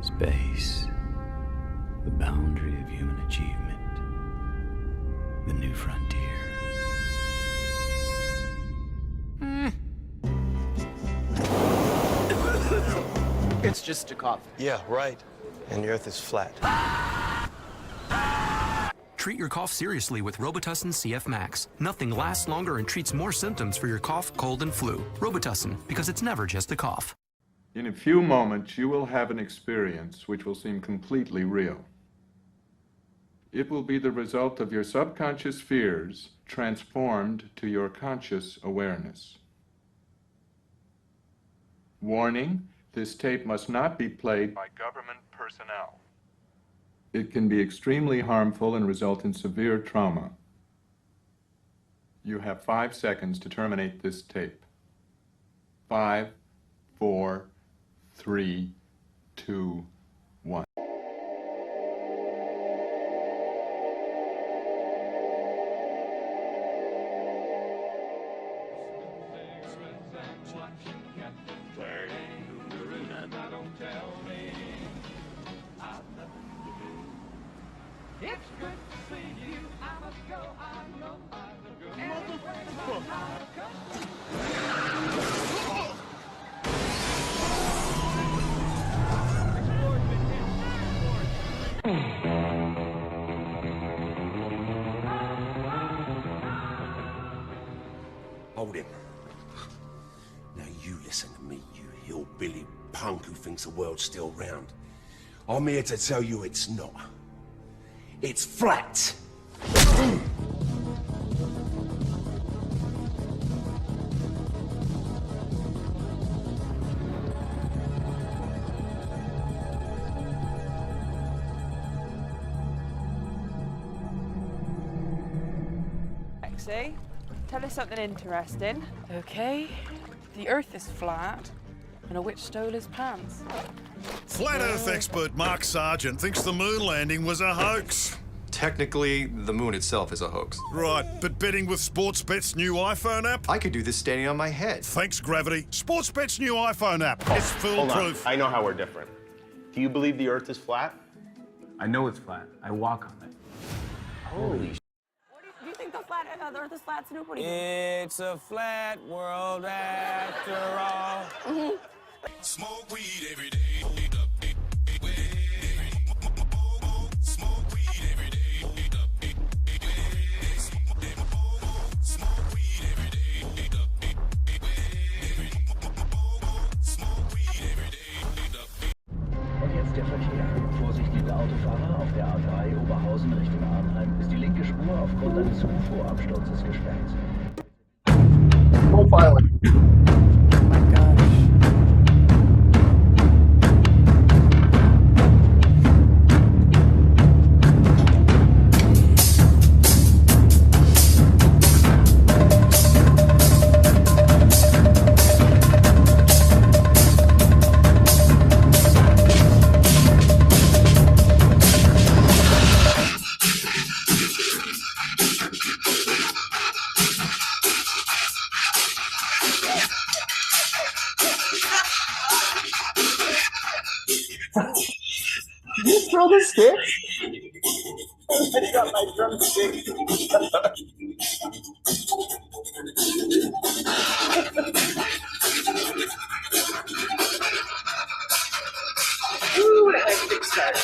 Space, the boundary of human achievement, the new frontier. It's just a cough. Yeah, right. And the Earth is flat. Treat your cough seriously with Robitussin CF Max. Nothing lasts longer and treats more symptoms for your cough, cold, and flu. Robitussin, because it's never just a cough. In a few moments, you will have an experience which will seem completely real. It will be the result of your subconscious fears transformed to your conscious awareness. Warning, this tape must not be played by government personnel. It can be extremely harmful and result in severe trauma. You have 5 seconds to terminate this tape. 5, 4, 3, 2, 1. Hold him. Now you listen to me, you hillbilly punk who thinks the world's still round. I'm here to tell you it's not. It's flat. Lexi, tell us something interesting. Okay, the Earth is flat, and a witch stole his pants. Flat Earth expert Mark Sargent thinks the moon landing was a hoax. Technically, the moon itself is a hoax. Right, but betting with Sportsbet's new iPhone app? I could do this standing on my head. Thanks, Gravity. Sportsbet's new iPhone app. It's foolproof. I know how we're different. Do you believe the Earth is flat? I know it's flat. I walk on it. Holy Do you think the Earth is flat, Snoop? What do you It's a flat world after all. Smoke weed every day. Und jetzt der Verkehr. Vorsicht, liebe Autofahrer, auf der A3 Oberhausen Richtung Arnheim ist die linke Spur aufgrund eines UFO-Absturzes gesperrt. profiling. Did you throw the sticks? I got my drumstick. Ooh, hectic start.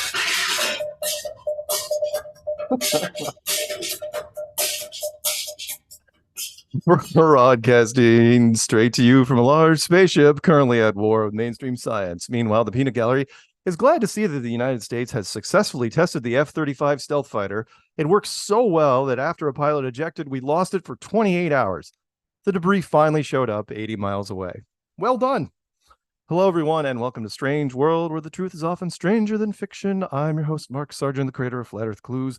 Broadcasting straight to you from a large spaceship currently at war with mainstream science. Meanwhile, the Peanut Gallery is glad to see that the United States has successfully tested the F-35 stealth fighter. It works so well that after a pilot ejected, we lost it for 28 hours. The debris finally showed up 80 miles away. Well done. Hello, everyone, and welcome to Strange World, where the truth is often stranger than fiction. I'm your host, Mark Sargent, the creator of Flat Earth Clues,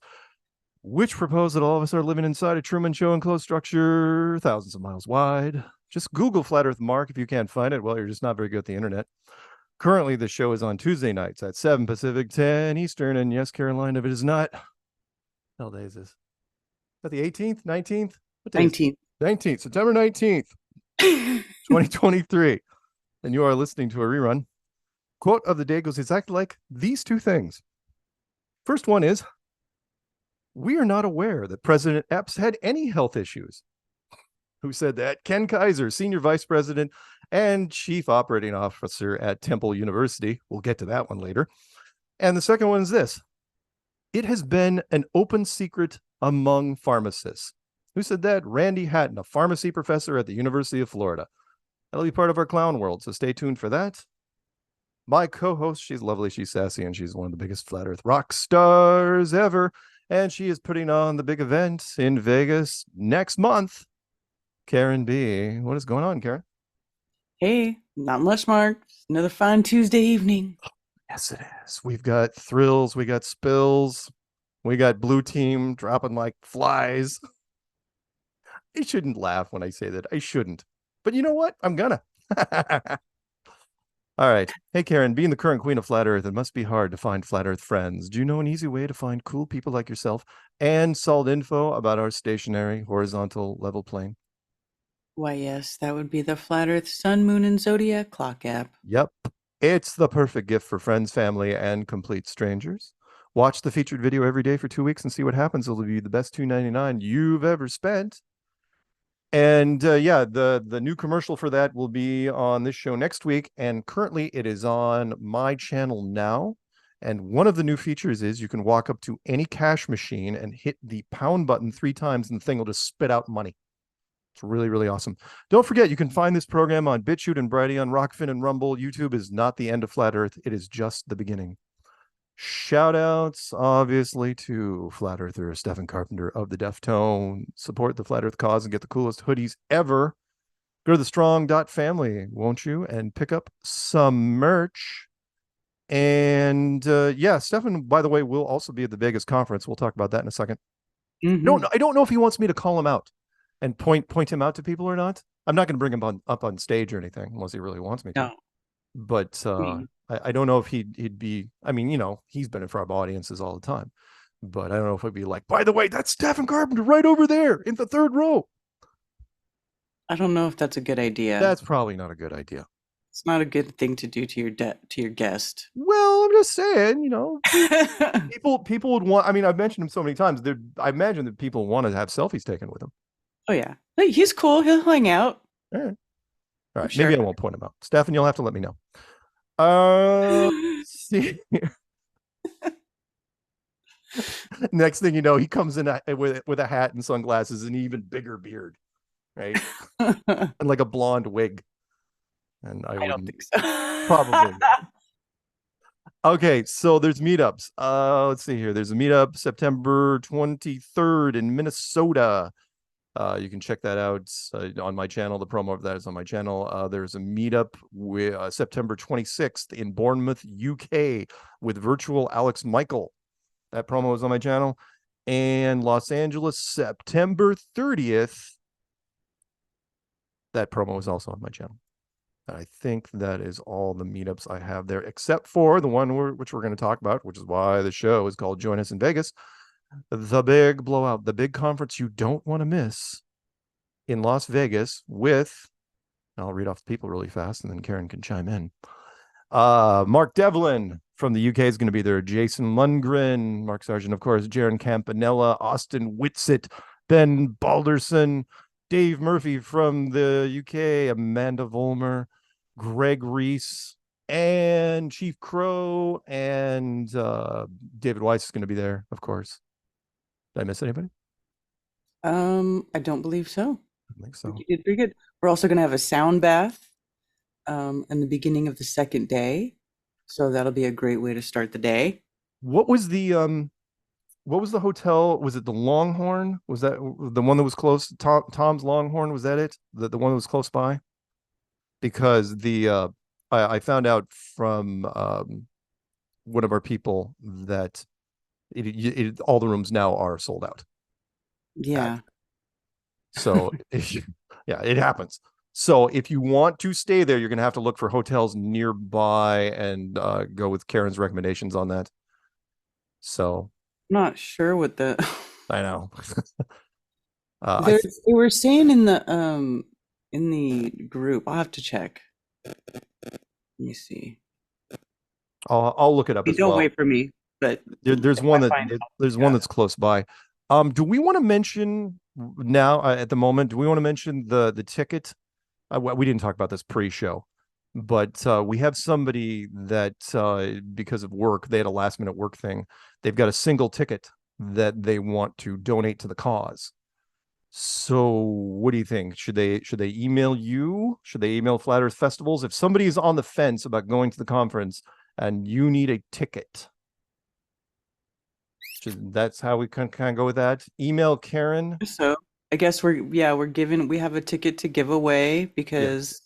which propose that all of us are living inside a Truman Show enclosed structure thousands of miles wide. Just Google Flat Earth Mark if you can't find it. Well, you're just not very good at the internet. Currently, the show is on Tuesday nights at 7 Pacific, 10 Eastern, and yes, Carolina, if it is not Hell day is this? Is that the 18th, 19th? What day 19th. 19th, September 19th, 2023. And you are listening to a rerun. Quote of the day goes exactly like these two things. First one is, we are not aware that President Epps had any health issues. Who said that? Ken Kaiser, Senior Vice President and Chief Operating Officer at Temple University. We'll get to that one later. And the second one is this. It has been an open secret among pharmacists. Who said that? Randy Hatton, a pharmacy professor at the University of Florida. That'll be part of our clown world, so stay tuned for that. My co-host, she's lovely, she's sassy, and she's one of the biggest Flat Earth rock stars ever. And she is putting on the big event in Vegas next month. Karen B. What is going on, Karen? Hey, not much, Mark. Another fine Tuesday evening. Yes, it is. We've got thrills, we got spills, we got blue team dropping like flies. I shouldn't laugh when I say that. I shouldn't. But you know what? I'm gonna. All right. Hey, Karen, being the current queen of Flat Earth, it must be hard to find Flat Earth friends. Do you know an easy way to find cool people like yourself and solid info about our stationary horizontal level plane? Why, yes, that would be the Flat Earth Sun, Moon, and Zodiac Clock app. Yep. It's the perfect gift for friends, family, and complete strangers. Watch the featured video every day for 2 weeks and see what happens. It'll be the best $2.99 you've ever spent. And yeah, the new commercial for that will be on this show next week. And currently it is on my channel now. And one of the new features is you can walk up to any cash machine and hit the pound button 3 times and the thing will just spit out money. It's really, really awesome. Don't forget, you can find this program on BitChute and Brighteon, Rockfin and Rumble. YouTube is not the end of Flat Earth. It is just the beginning. Shout outs, obviously, to Flat Earther Stephen Carpenter of the Deftone. Support the Flat Earth cause and get the coolest hoodies ever. Go to the strong.family, won't you? And pick up some merch. And yeah, Stephen, by the way, will also be at the Vegas conference. We'll talk about that in a second. Mm-hmm. I don't know if he wants me to call him out and point him out to people or not. I'm not going to bring him up on stage or anything unless he really wants me to. No. But I don't know if he'd be, I mean, you know, he's been in front of audiences all the time, but I don't know if it'd be like, by the way, that's Stephen Carpenter right over there in the 3rd row. I don't know if that's a good idea. That's probably not a good idea. It's not a good thing to do to your guest. Well, I'm just saying, you know, people would want, I mean, I've mentioned him so many times. I imagine that people want to have selfies taken with him. Oh, yeah. Hey, he's cool. He'll hang out. All right. All right. Sure. Maybe I won't point him out. Stefan, you'll have to let me know. Let's see here. Next thing you know, he comes in with a hat and sunglasses and an even bigger beard, right? And like a blonde wig. And I don't think so. Probably not. Okay, so there's meetups. Let's see here. There's a meetup September 23rd in Minnesota. You can check that out on my channel. The promo of that is on my channel. There's a meetup with September 26th in Bournemouth, UK with virtual Alex Michael. That promo is on my channel. And Los Angeles, September 30th. That promo is also on my channel. I think that is all the meetups I have there, except for the one which we're going to talk about, which is why the show is called Join Us in Vegas. The big blowout, the big conference you don't want to miss in Las Vegas with, I'll read off the people really fast and then Karen can chime in. Mark Devlin from the UK is going to be there. Jason Lundgren, Mark Sargent, of course, Jaron Campanella, Austin Whitsitt, Ben Balderson, Dave Murphy from the UK, Amanda Vollmer, Greg Reese, and Chief Crow, and David Weiss is going to be there, of course. Did I miss anybody? I don't believe so. I think so. You did pretty good. We're also going to have a sound bath in the beginning of the 2nd day. So that'll be a great way to start the day. What was the hotel? Was it the Longhorn? Was that the one that was close? Tom's Longhorn, was that it? The one that was close by? Because I found out from one of our people that all the rooms now are sold out. Yeah. So yeah, it happens. So if you want to stay there, you're going to have to look for hotels nearby and go with Karen's recommendations on that. So I'm not sure what the I know. They were saying in the group. I'll have to check. Let me see. I'll look it up as well. Don't wait for me, but there's one that's close by. Do we want to mention now at the moment? Do we want to mention the ticket? We didn't talk about this pre-show, but we have somebody that because of work, they had a last-minute work thing. They've got a single ticket that they want to donate to the cause. So what do you think? Should they email you? Should they email Flat Earth Festivals? If somebody's on the fence about going to the conference and you need a ticket, that's how we can kind of go with that. Email Karen. So I guess we have a ticket to give away because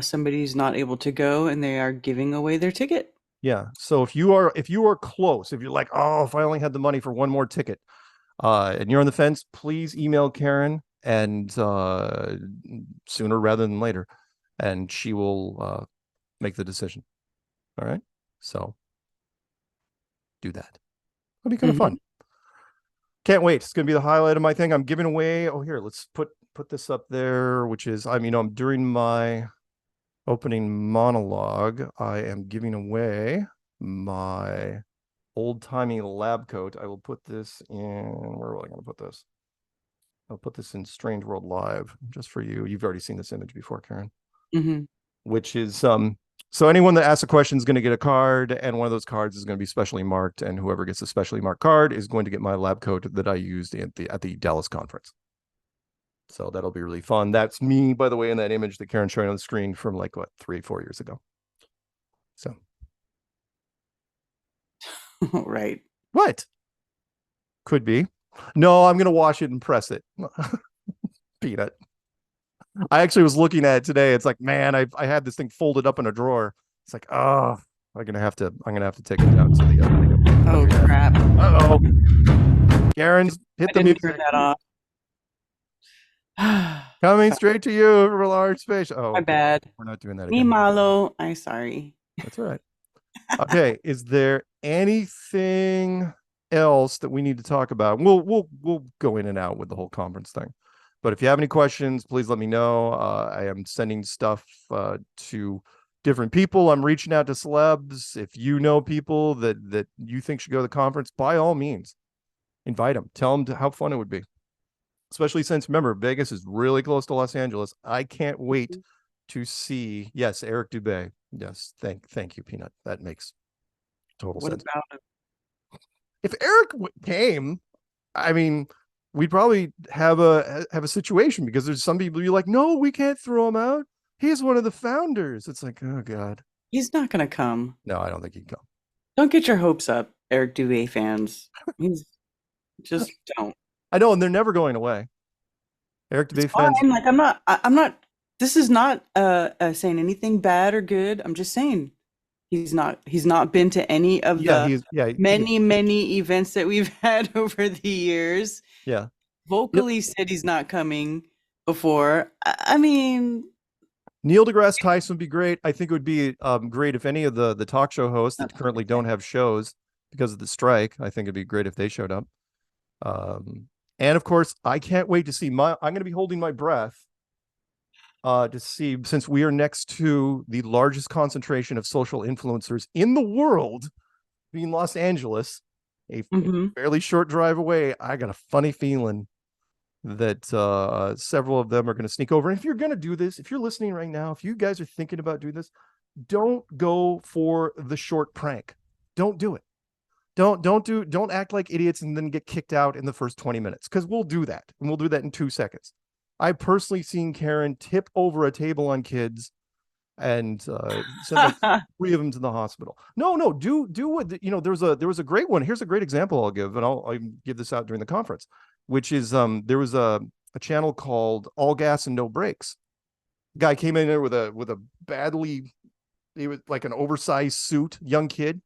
somebody's not able to go and they are giving away their ticket. Yeah. So if you are close, if you're like, oh, if I only had the money for one more ticket, and you're on the fence, please email Karen, and sooner rather than later, and she will make the decision. All right. So do that. It'll be kind of fun. Can't wait. It's going to be the highlight of my thing. I'm giving away. Oh, here, let's put this up there, which is, I'm during my opening monologue, I am giving away my old-timey lab coat. I will put this in, where am I going to put this? I'll put this in Strange World Live just for you. You've already seen this image before, Karen. Which is, so anyone that asks a question is going to get a card, and one of those cards is going to be specially marked, and whoever gets a specially marked card is going to get my lab coat that I used at the Dallas conference. So that'll be really fun. That's me, by the way, in that image that Karen's showing on the screen from 3-4 years ago. So. Right. What? Could be. No, I'm going to wash it and press it. Peanut. I actually was looking at it today. It's like, man, I had this thing folded up in a drawer. It's like, oh, I'm going to have to take it down to the oh crap. Uh-oh. Karen's hit the music. Turn that off. Coming straight to you from a large space. Oh, my bad. We're not doing that Me again. malo. I'm sorry. That's all right. Okay, is there anything else that we need to talk about? We'll go in and out with the whole conference thing. But if you have any questions, please let me know. I am sending stuff to different people. I'm reaching out to celebs. If you know people that you think should go to the conference, by all means, invite them. Tell them how fun it would be. Especially since, remember, Vegas is really close to Los Angeles. I can't wait to see. Yes, Eric Dubé. Yes, thank you, Peanut. That makes total sense. What about him? If Eric came, we'd probably have a situation, because there's some people you're like, no, we can't throw him out. He's one of the founders. It's like, oh God. He's not going to come. No, I don't think he'd come. Don't get your hopes up, Eric Dubé fans. Just don't. I know, and they're never going away. Eric Dubé fans. Like, I'm not. This is not saying anything bad or good. I'm just saying he's not been to any of the many events that we've had over the years. Yeah. Vocally said he's not coming before. Neil deGrasse Tyson would be great. I think it would be great if any of the talk show hosts that currently don't have shows because of the strike. I think it'd be great if they showed up. And of course, I can't wait to see I'm going to be holding my breath to see, since we are next to the largest concentration of social influencers in the world, being Los Angeles, a fairly short drive away. I got a funny feeling that several of them are going to sneak over. And if you're going to do this, if you're listening right now, if you guys are thinking about doing this, don't go for the short prank. Don't do it. Don't act like idiots and then get kicked out in the first 20 minutes, because we'll do that, and we'll do that in 2 seconds. I've personally seen Karen tip over a table on kids and send 3 of them to the hospital. No, do what there was a great one. Here's a great example I'll give, and I'll give this out during the conference, which is there was a channel called All Gas and No Brakes. Guy came in there with a he was like an oversized suit, young kid.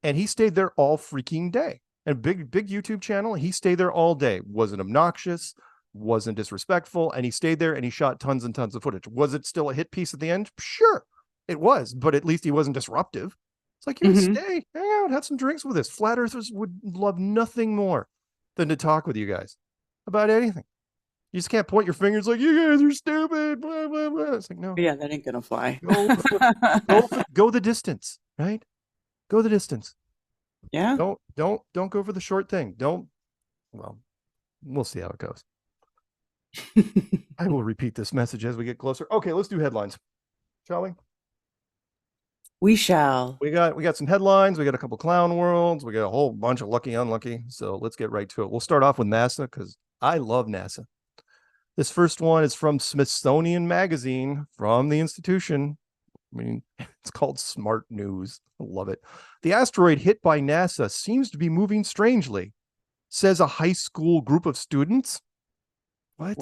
And he stayed there all freaking day. And big YouTube channel. He stayed there all day. Wasn't obnoxious, wasn't disrespectful, and he stayed there and he shot tons and tons of footage. Was it still a hit piece at the end? Sure, it was, but at least he wasn't disruptive. It's like, stay, hang out, have some drinks with us. Flat Earthers would love nothing more than to talk with you guys about anything. You just can't point your fingers like, you guys are stupid, blah, blah, blah. It's like, no. Yeah, that ain't gonna fly. Go the distance, right? Go the distance. Yeah. Don't go for the short thing. Well, we'll see how it goes. I will repeat this message as we get closer. Okay, let's do headlines. Shall we? We shall. We got some headlines. We got a couple clown worlds. We got a whole bunch of lucky, unlucky. So let's get right to it. We'll start off with NASA because I love NASA. This first one is from Smithsonian Magazine from the institution. I mean, it's called Smart News. I love it. The asteroid hit by NASA seems to be moving strangely, says a high school group of students. What?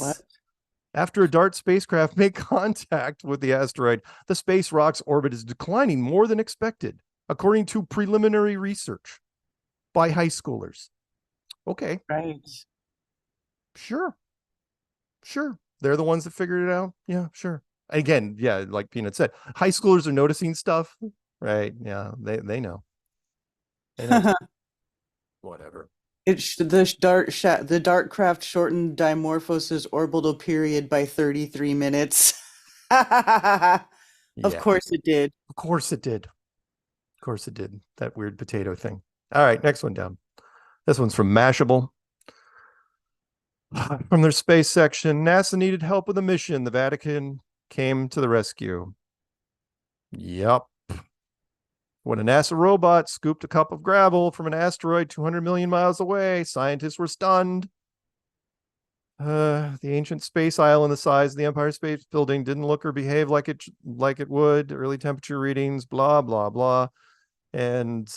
After a DART spacecraft made contact with the asteroid, the space rock's orbit is declining more than expected, according to preliminary research by high schoolers. Okay. Right. Sure. They're the ones that figured it out. Yeah, sure. Again, yeah, like Peanut said, high schoolers are noticing stuff, right? Yeah, they know. They know. Whatever. The DART craft shortened Dimorphos's orbital period by 33 minutes. Of course it did. Of course it did. That weird potato thing. All right, next one down. This one's from Mashable. From their space section, NASA needed help with a mission. The Vatican came to the rescue. Yup. When a NASA robot scooped a cup of gravel from an asteroid 200 million miles away, scientists were stunned. The ancient space island the size of the Empire State Building didn't look or behave like it would. Early temperature readings, blah, blah, blah. And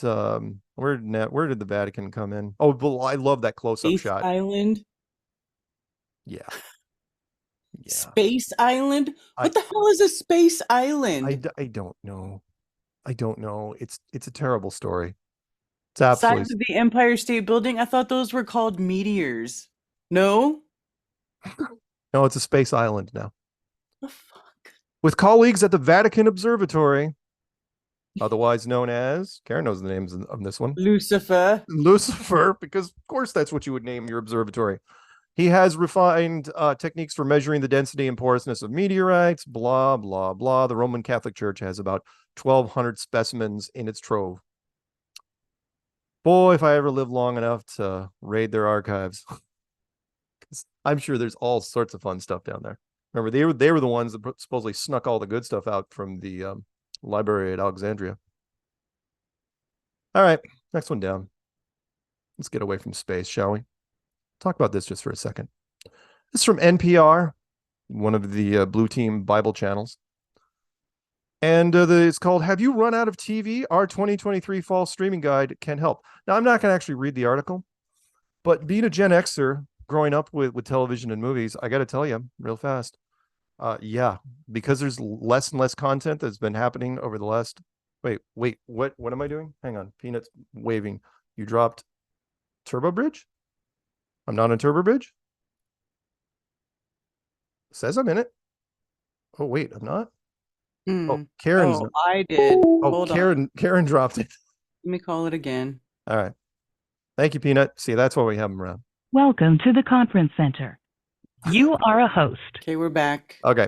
where did the Vatican come in? Oh, well, I love that close-up shot. Island? Yeah. Space island? What the hell is a space island? I don't know. It's a terrible story. It's absolutely Size of the Empire State Building? I thought those were called meteors. No? No, it's a space island now. The fuck? With colleagues at the Vatican Observatory, otherwise known as, Karen knows the names of this one. Lucifer, because of course that's what you would name your observatory. He has refined techniques for measuring the density and porousness of meteorites, blah, blah, blah. The Roman Catholic Church has about 1,200 specimens in its trove. Boy, if I ever live long enough to raid their archives. I'm sure there's all sorts of fun stuff down there. Remember, they were the ones that supposedly snuck all the good stuff out from the library at Alexandria. All right, next one down. Let's get away from space, shall we? Talk about this just for a second. This is from NPR, one of the Blue Team Bible channels. And it's called, Have You Run Out of TV? Our 2023 Fall Streaming Guide Can Help. Now, I'm not going to actually read the article, but being a Gen Xer, growing up with television and movies, I got to tell you real fast. Yeah, because there's less and less content that's been happening over the last... Wait, what am I doing? Hang on, Peanut's waving. You dropped Turbo Bridge? I'm not in Turbo Bridge? It says I'm in it. Oh, wait, I'm not? Oh, Karen's... Oh, I did. Oh, Karen dropped it. Let me call it again. All right. Thank you, Peanut. See, that's why we have them around. Welcome to the conference center. You are a host. Okay, we're back. Okay.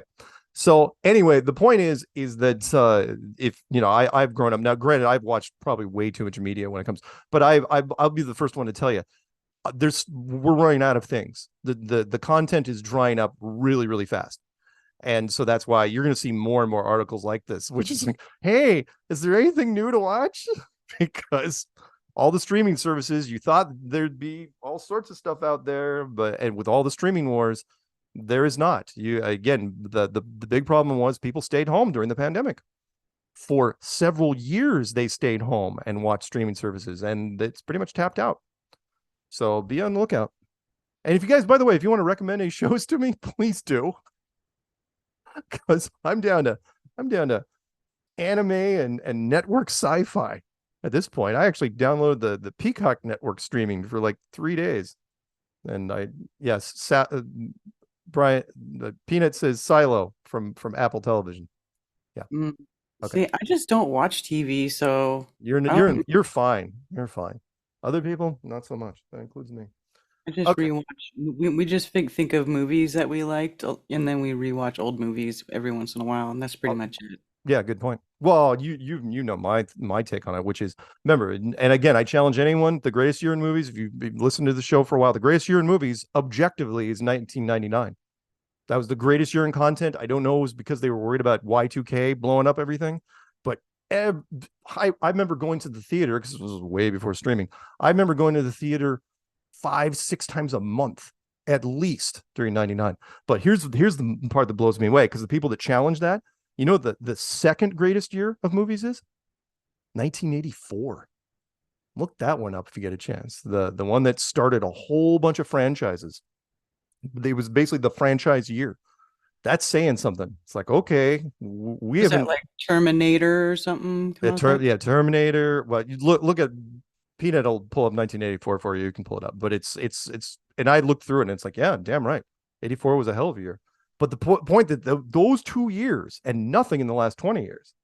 So anyway, the point is that if I've grown up now. Granted, I've watched probably way too much media when it comes, but I'll be the first one to tell you, we're running out of things. The content is drying up really, really fast, and so that's why you're going to see more and more articles like this, which is like, hey, is there anything new to watch? Because all the streaming services, you thought there'd be all sorts of stuff out there, and with all the streaming wars, there is not. The big problem was people stayed home during the pandemic. For several years, they stayed home and watched streaming services, and it's pretty much tapped out. So be on the lookout. And if you guys, by the way, if you want to recommend any shows to me, please do, because I'm down to anime and network sci-fi. At this point, I actually downloaded the Peacock network streaming for like 3 days. And Brian, the Peanut says Silo from Apple Television. Yeah. Okay. See, I just don't watch TV, so you're fine. You're fine. Other people, not so much. That includes me. I just rewatch. We just think of movies that we liked, and then we rewatch old movies every once in a while, and that's pretty much it. Yeah, good point. Well, you know my take on it, which is, remember, and again, I challenge anyone, the greatest year in movies, if you've listened to the show for a while, the greatest year in movies objectively is 1999. That was the greatest year in content. I don't know, it was because they were worried about Y2K blowing up everything, but I remember going to the theater, because this was way before streaming. I remember going to the theater 5-6 times a month at least during 99. But here's the part that blows me away, because the people that challenge that, you know, the second greatest year of movies is 1984. Look that one up if you get a chance. The one that started a whole bunch of franchises. It was basically the franchise year. That's saying something. It's like, okay, we Is haven't that like Terminator or something. Terminator. Well, you look at Peanut will pull up 1984 for you. You can pull it up, but it's and I looked through it and it's like, yeah, damn right. 84 was a hell of a year. But the point that those 2 years and nothing in the last 20 years.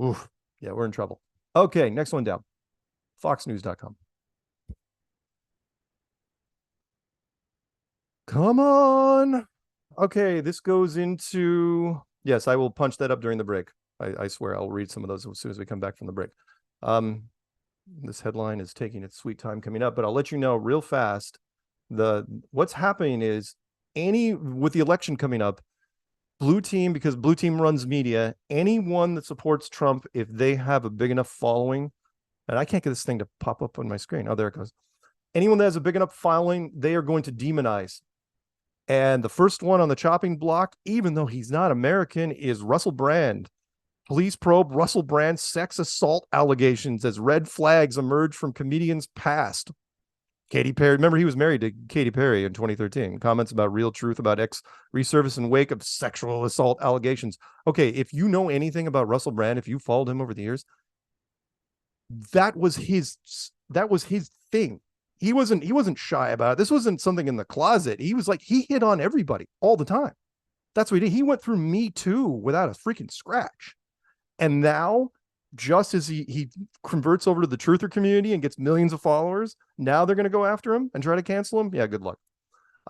Oof. Yeah, we're in trouble. Okay, next one down. FoxNews.com. Come on. Okay, this goes into, yes, I will punch that up during the break. I swear I'll read some of those as soon as we come back from the break. This headline is taking its sweet time coming up, but I'll let you know real fast. What's happening is, with the election coming up, Blue Team, because Blue Team runs media, anyone that supports Trump, if they have a big enough following, and I can't get this thing to pop up on my screen. Oh, there it goes. Anyone that has a big enough following, they are going to demonize. And the first one on the chopping block, even though he's not American, is Russell Brand. Police probe Russell Brand's sex assault allegations as red flags emerge from comedian's past. Katy Perry, remember he was married to Katy Perry in 2013. Comments about real truth about ex resurface in wake of sexual assault allegations. Okay, if you know anything about Russell Brand, if you followed him over the years, that was his thing. He wasn't shy about it. This wasn't something in the closet. He was like, he hit on everybody all the time. That's what he did. He went through Me Too without a freaking scratch. And now, just as he converts over to the truther community and gets millions of followers, now they're going to go after him and try to cancel him. Yeah, good luck.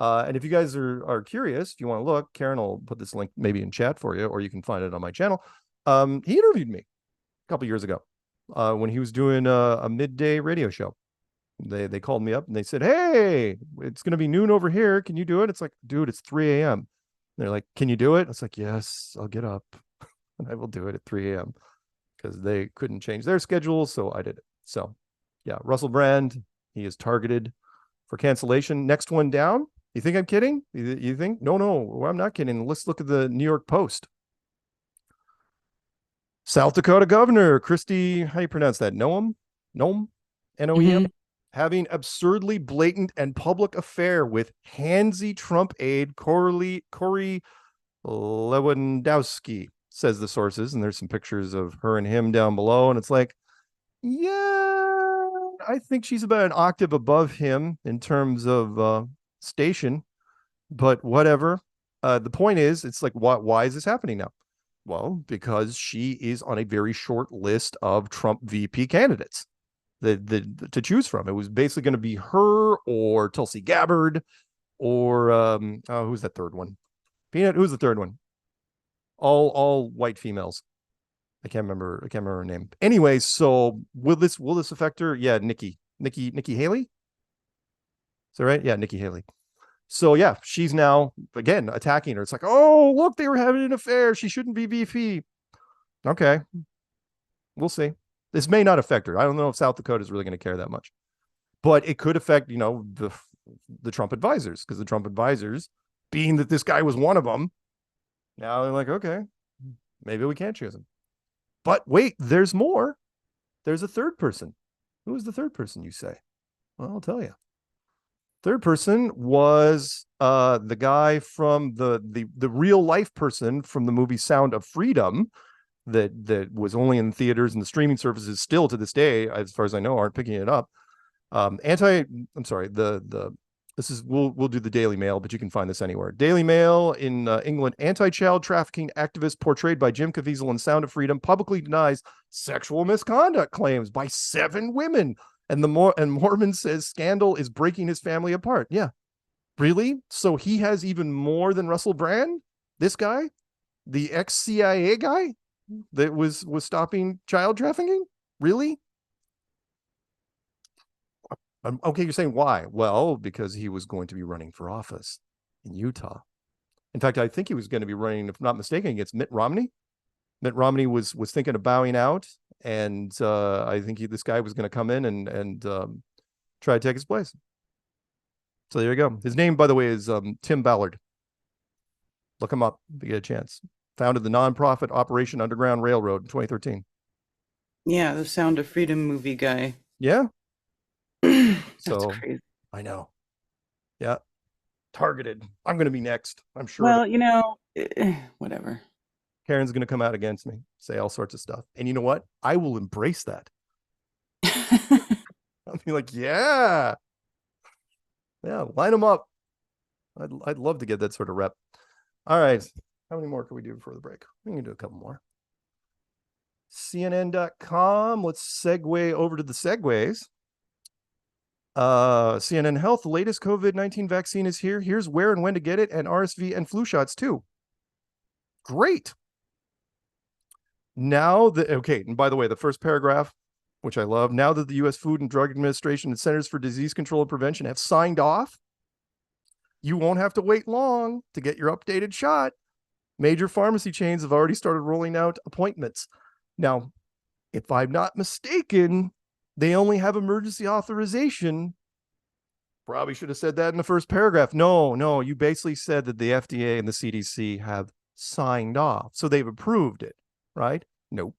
And if you guys are curious, if you want to look, Karen will put this link maybe in chat for you, or you can find it on my channel. He interviewed me a couple years ago when he was doing a midday radio show. They called me up and they said, hey, it's going to be noon over here. Can you do it? It's like, dude, it's 3 a.m. They're like, can you do it? It's like, yes, I'll get up and I will do it at 3 a.m. because they couldn't change their schedule. So I did it. So yeah, Russell Brand, he is targeted for cancellation. Next one down. You think I'm kidding? You think? No, I'm not kidding. Let's look at the New York Post. South Dakota Governor Christy, how do you pronounce that? Noem? Noem? N-O-E-M? Having absurdly blatant and public affair with handsy Trump aide Corey Lewandowski, says the sources. And there's some pictures of her and him down below. And it's like, yeah, I think she's about an octave above him in terms of station, but whatever. The point is, it's like, why is this happening now? Well, because she is on a very short list of Trump VP candidates to choose from. It was basically going to be her or Tulsi Gabbard or who's that third one? Peanut, who's the third one? All white females. I can't remember her name. Anyway, so will this affect her? Yeah, Nikki Haley. Is that right? Yeah, Nikki Haley. So yeah, she's now again attacking her. It's like, oh, look, they were having an affair. She shouldn't be VP. Okay, we'll see. This may not affect her. I don't know if South Dakota is really going to care that much, but it could affect, the Trump advisors, because the Trump advisors, being that this guy was one of them, now they're like, okay, maybe we can't choose him. But wait, there's more. There's a third person. Who is the third person, you say? Well, I'll tell you. Third person was the guy from the real life person from the movie Sound of Freedom that was only in theaters, and the streaming services still to this day, as far as I know, aren't picking it up. We'll do the Daily Mail, but you can find this anywhere. Daily Mail in England, anti-child trafficking activist portrayed by Jim Caviezel in Sound of Freedom publicly denies sexual misconduct claims by 7 women And Mormon says scandal is breaking his family apart. Yeah. Really? So he has even more than Russell Brand? This guy? The ex-CIA guy that was stopping child trafficking? Really? Okay, you're saying why? Well, because he was going to be running for office in Utah. In fact, I think he was going to be running, if not mistaken, against Mitt Romney. Mitt Romney was thinking of bowing out, and I think this guy was going to come in and try to take his place. So there you go. His name, by the way, is Tim Ballard. Look him up if you get a chance. Founded the nonprofit Operation Underground Railroad in 2013. Yeah, the Sound of Freedom movie guy. Yeah. That's crazy. I know. Yeah. Targeted. I'm going to be next. I'm sure. Well, whatever. Karen's going to come out against me, say all sorts of stuff. And you know what? I will embrace that. I'll be like, yeah, line them up. I'd love to get that sort of rep. All right. How many more can we do before the break? We can do a couple more. CNN.com. Let's segue over to the segues. CNN Health, the latest COVID-19 vaccine is here. Here's where and when to get it, and RSV and flu shots too. Great. Now and by the way, the first paragraph, which I love, now that the U.S. Food and Drug Administration and Centers for Disease Control and Prevention have signed off, you won't have to wait long to get your updated shot. Major pharmacy chains have already started rolling out appointments. Now, if I'm not mistaken, they only have emergency authorization. Probably should have said that in the first paragraph. No, you basically said that the FDA and the CDC have signed off. So they've approved it, right? Nope,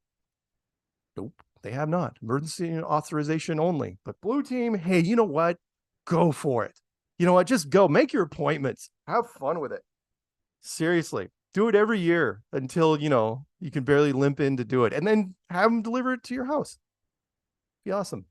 they have not. Emergency authorization only. But Blue Team, hey, you know what? Go for it. You know what? Just go. Make your appointments. Have fun with it. Seriously. Do it every year until, you can barely limp in to do it. And then have them deliver it to your house. Be awesome.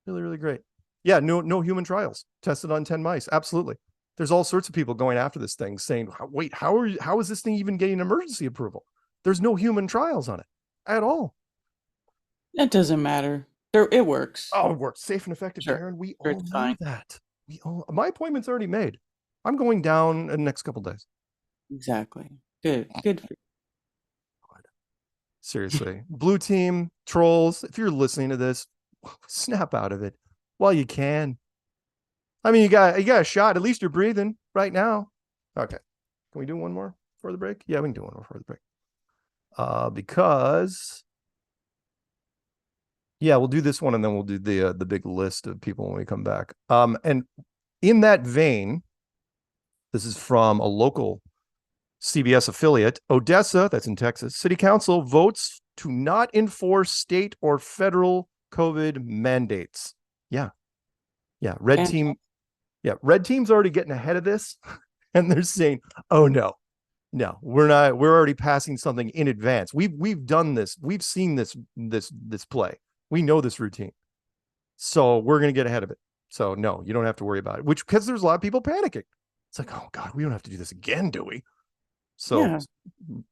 Really, really great. Yeah, no human trials. Tested on 10 mice. Absolutely. There's all sorts of people going after this thing saying, wait, how is this thing even getting emergency approval? There's no human trials on it at all. That doesn't matter. It works. Oh, it works. Safe and effective, Sure. Aaron. We all know that. My appointment's already made. I'm going down in the next couple days. Exactly. Good for you. Seriously. Blue Team, trolls, if you're listening to this, snap out of it while you can. I mean, you got a shot. At least you're breathing right now. Okay. Can we do one more before the break? Yeah, we can do one more before the break. Because we'll do this one and then we'll do the big list of people when we come back. And in that vein, this is from a local CBS affiliate. Odessa, that's in Texas, City Council votes to not enforce state or federal COVID mandates. Yeah. Red Team's already getting ahead of this. And they're saying, oh no, we're not. We're already passing something in advance. We've done this. We've seen this play. We know this routine. So we're going to get ahead of it. So no, you don't have to worry about it. Because there's a lot of people panicking. It's like, oh God, we don't have to do this again, do we? So, yeah.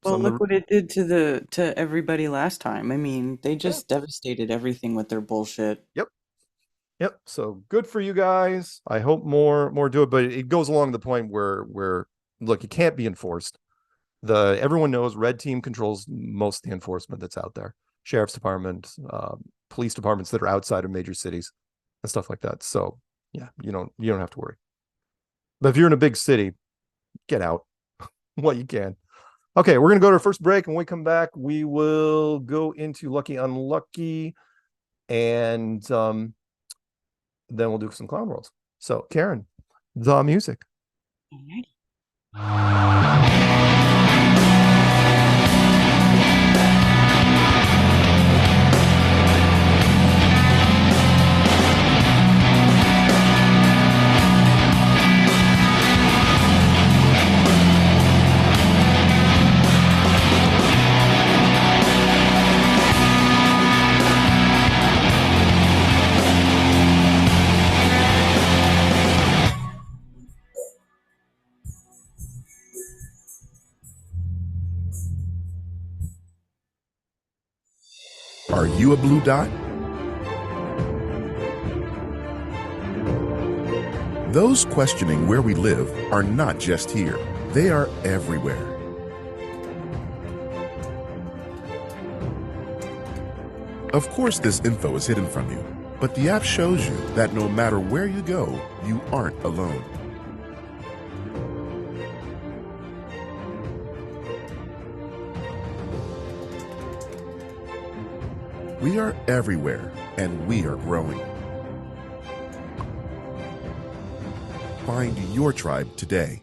Well, look what it did to everybody last time. I mean, they just devastated everything with their bullshit. Yep. So good for you guys. I hope more do it, but it goes along the point where look, it can't be enforced. Everyone knows Red Team controls most of the enforcement that's out there. Sheriff's Department, police departments that are outside of major cities and stuff like that. So yeah, you don't have to worry. But if you're in a big city, get out while you can. Okay, we're gonna go to our first break, and when we come back, we will go into Lucky Unlucky, and then we'll do some Clown Worlds. So Karen, the music. Are you a blue dot? Those questioning where we live are not just here. They are everywhere. Of course, this info is hidden from you, but the app shows you that no matter where you go, you aren't alone. We are everywhere, and we are growing. Find your tribe today.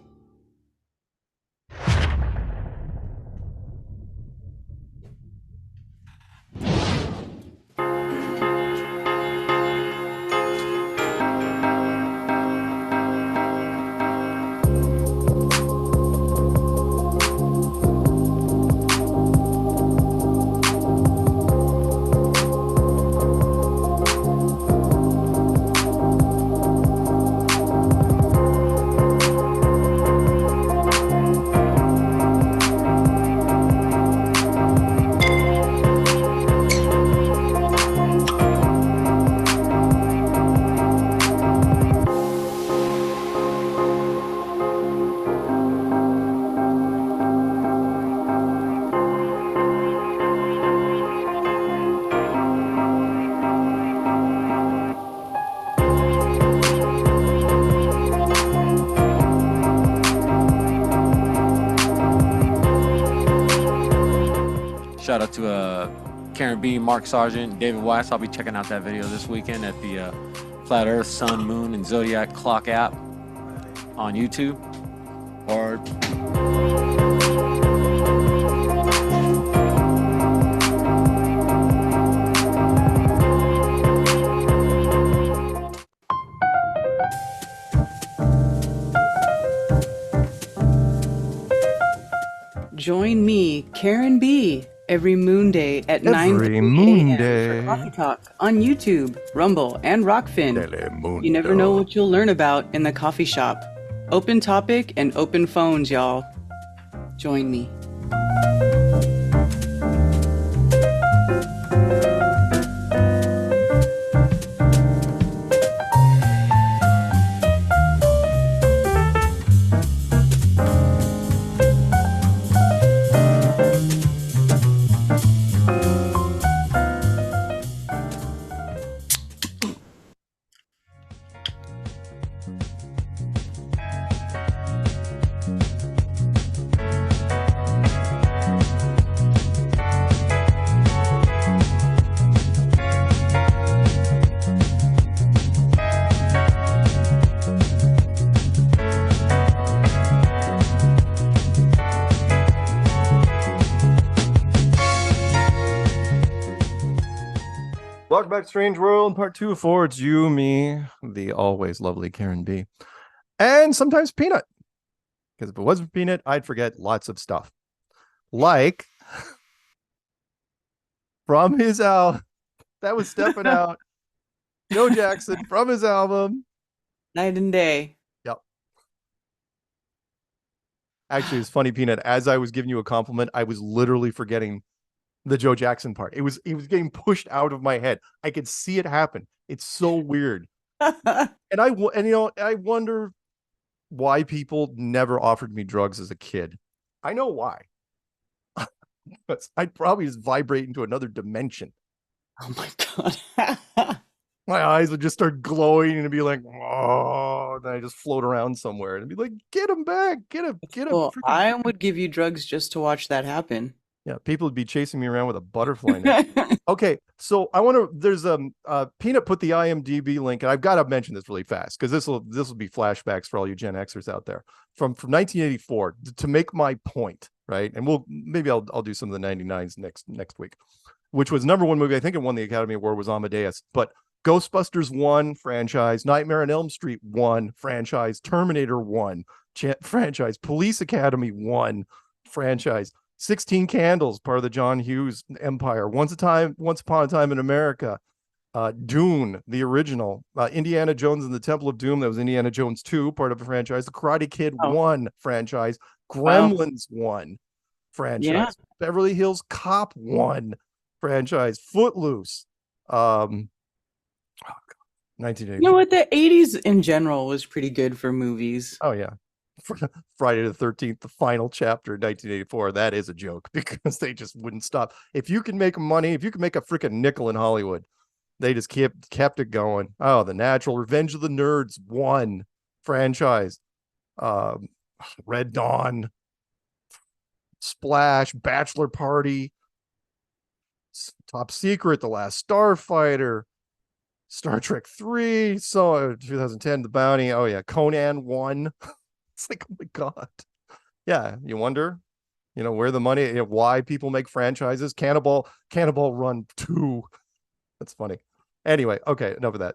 Shout out to Karen B, Mark Sargent, David Weiss. I'll be checking out that video this weekend at the Flat Earth, Sun, Moon, and Zodiac Clock app on YouTube. Or join me, Karen B, every Moon Day at 9 Moon a.m. for Coffee Talk on YouTube, Rumble, and Rockfin. You never know what you'll learn about in the coffee shop. Open topic and open phones, y'all. Join me. Welcome back to Strange World, part 2 for It's You, me, the always lovely Karen B. And sometimes Peanut. Because if it wasn't for Peanut, I'd forget lots of stuff. Like, from his album, that was stepping out, Joe Jackson, from his album, Night and Day. Yep. Actually, it's funny, Peanut, as I was giving you a compliment, I was literally forgetting the Joe Jackson part. It was getting pushed out of my head. I could see it happen. It's so weird. And I wonder why people never offered me drugs as a kid. I know why. I'd probably just vibrate into another dimension. Oh my God. My eyes would just start glowing and be like, oh, then I just float around somewhere and be like, get him back, get him. Well, I would give you drugs just to watch that happen. Yeah, people would be chasing me around with a butterfly net. Okay, so I want to. There's Peanut put the IMDb link, and I've got to mention this really fast because this will be flashbacks for all you Gen Xers out there from 1984 to make my point, right? And I'll do some of the 99s next week, which was #1 movie. I think it won the Academy Award, was Amadeus. But Ghostbusters 1 franchise, Nightmare on Elm Street 1 franchise, Terminator 1 franchise, Police Academy 1 franchise. 16 Candles, part of the John Hughes empire. Once Upon a Time in America. Dune, the original. Indiana Jones and the Temple of Doom. That was Indiana Jones 2, part of a franchise. The Karate Kid 1 franchise. Gremlins 1 franchise. Yeah. Beverly Hills Cop 1 franchise. Footloose. 1984. You know what? The 80s in general was pretty good for movies. Oh yeah. Friday the 13th, the final chapter, 1984. That is a joke because they just wouldn't stop. If you can make money, if you can make a freaking nickel in Hollywood, they just kept it going. Oh, The Natural, Revenge of the Nerds, 1 franchise, Red Dawn, Splash, Bachelor Party, Top Secret, The Last Starfighter, Star Trek 3, so 2010, The Bounty. Oh yeah, Conan 1. It's like, oh my God. Yeah, you wonder, where the money, why people make franchises. Cannonball Run 2. That's funny. Anyway, okay, enough of that.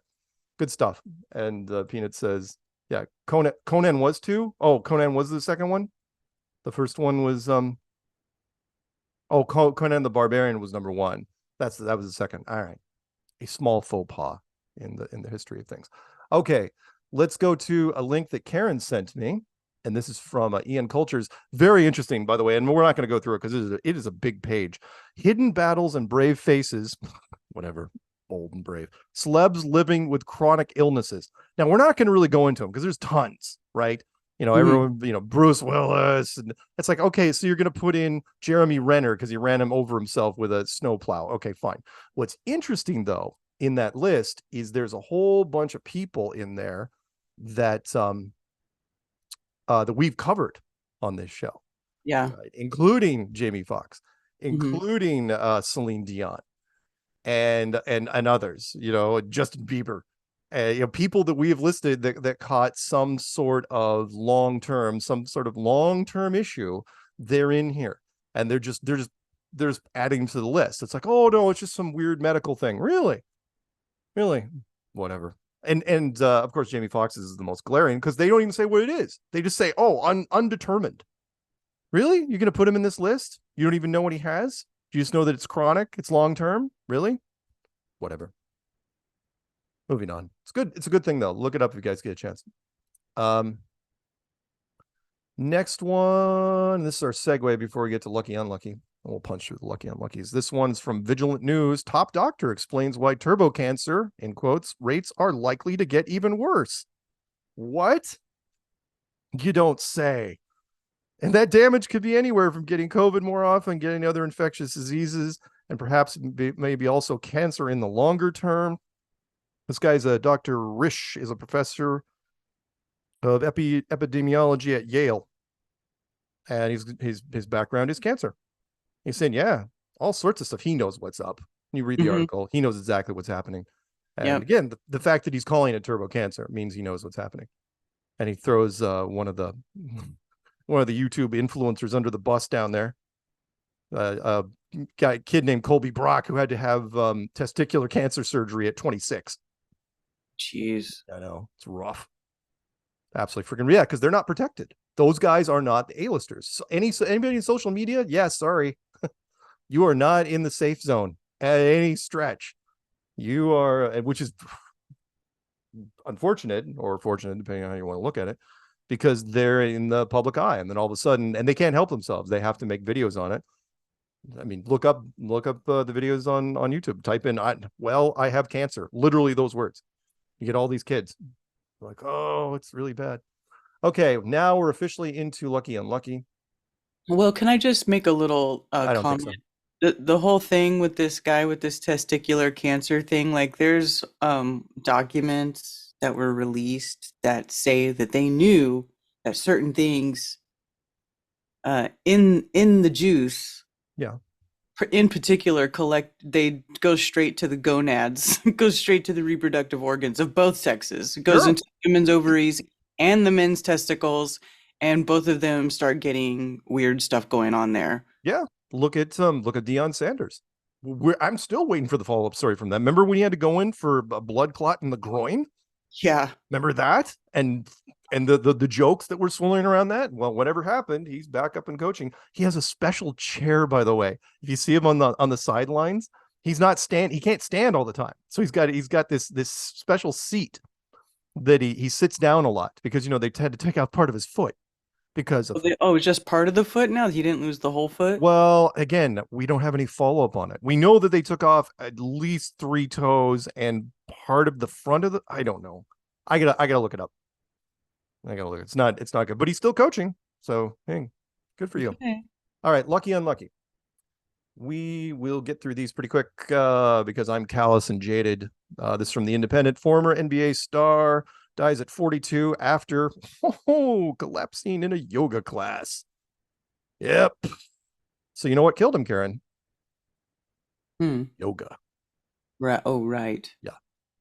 Good stuff. And Peanut says, yeah, Conan was 2. Oh, Conan was the second one. The first one was Conan the Barbarian was number 1. That was the second. All right. A small faux pas in the history of things. Okay, let's go to a link that Karen sent me. And this is from Ian Cultures. Very interesting, by the way. And we're not going to go through it because it is a big page. Hidden battles and brave faces, whatever, bold and brave. Celebs living with chronic illnesses. Now, we're not going to really go into them because there's tons, right? Everyone, Bruce Willis. And it's like, okay, so you're going to put in Jeremy Renner because he ran him over himself with a snowplow. Okay, fine. What's interesting, though, in that list is there's a whole bunch of people in there that that we've covered on this show. Yeah. Right? Including Jamie Foxx, including Celine Dion and others, Justin Bieber, people that we have listed that caught some sort of long-term issue. They're in here and they're just adding to the list. It's like, oh no, it's just some weird medical thing. Really? Whatever. And of course, Jamie Foxx's is the most glaring because they don't even say what it is. They just say, oh, undetermined. Really? You're going to put him in this list? You don't even know what he has? You just know that it's chronic, it's long-term? Really? Whatever. Moving on. It's good. It's a good thing, though. Look it up if you guys get a chance. Next one. This is our segue before we get to Lucky Unlucky. We'll punch through the Lucky Unluckies. This one's from Vigilant News. Top doctor explains why turbo cancer, in quotes, rates are likely to get even worse. What? You don't say. And that damage could be anywhere from getting COVID more often, getting other infectious diseases, and perhaps maybe also cancer in the longer term. This guy's Dr. Risch is a professor of epidemiology at Yale. And his background is cancer. He's saying, yeah, all sorts of stuff. He knows what's up. You read the article. He knows exactly what's happening. And again, the fact that he's calling it turbo cancer means he knows what's happening. And he throws one of the YouTube influencers under the bus down there. A kid named Colby Brock who had to have testicular cancer surgery at 26. Jeez. I know. It's rough. Absolutely freaking, yeah, because they're not protected. Those guys are not the A-listers. So anybody in social media, sorry. You are not in the safe zone at any stretch. You are, which is unfortunate or fortunate, depending on how you want to look at it, because they're in the public eye, and then all of a sudden, and they can't help themselves. They have to make videos on it. I mean, look up the videos on YouTube. Type in, I have cancer. Literally those words. You get all these kids like, oh, it's really bad. Okay, now we're officially into Lucky Unlucky. Well, can I just make a little I don't comment? think so. The whole thing with this guy with this testicular cancer thing, like there's documents that were released that say that they knew that certain things in the juice, in particular, they go straight to the gonads, goes straight to the reproductive organs of both sexes. It goes into women's ovaries and the men's testicles, and both of them start getting weird stuff going on there. Yeah. Look at Deion Sanders. I'm still waiting for the follow-up story from that. Remember when he had to go in for a blood clot in the groin? Yeah. Remember that? And the jokes that were swirling around that? Well, whatever happened, he's back up in coaching. He has a special chair, by the way. If you see him on the sidelines, he can't stand all the time. So he's got this special seat that he sits down a lot because they had to take out part of his foot. Because of it's just part of the foot now? He didn't lose the whole foot? Well, again, we don't have any follow-up on it. We know that they took off at least 3 toes and part of the front of the. I don't know. I gotta look it up. I gotta look. It's not good, but he's still coaching. So hey, good for you. Okay. All right, lucky unlucky. We will get through these pretty quick because I'm callous and jaded. This is from The Independent. Former NBA star dies at 42 after collapsing in a yoga class. Yep. So you know what killed him, Karen? Yoga. Right. Oh, right. Yeah.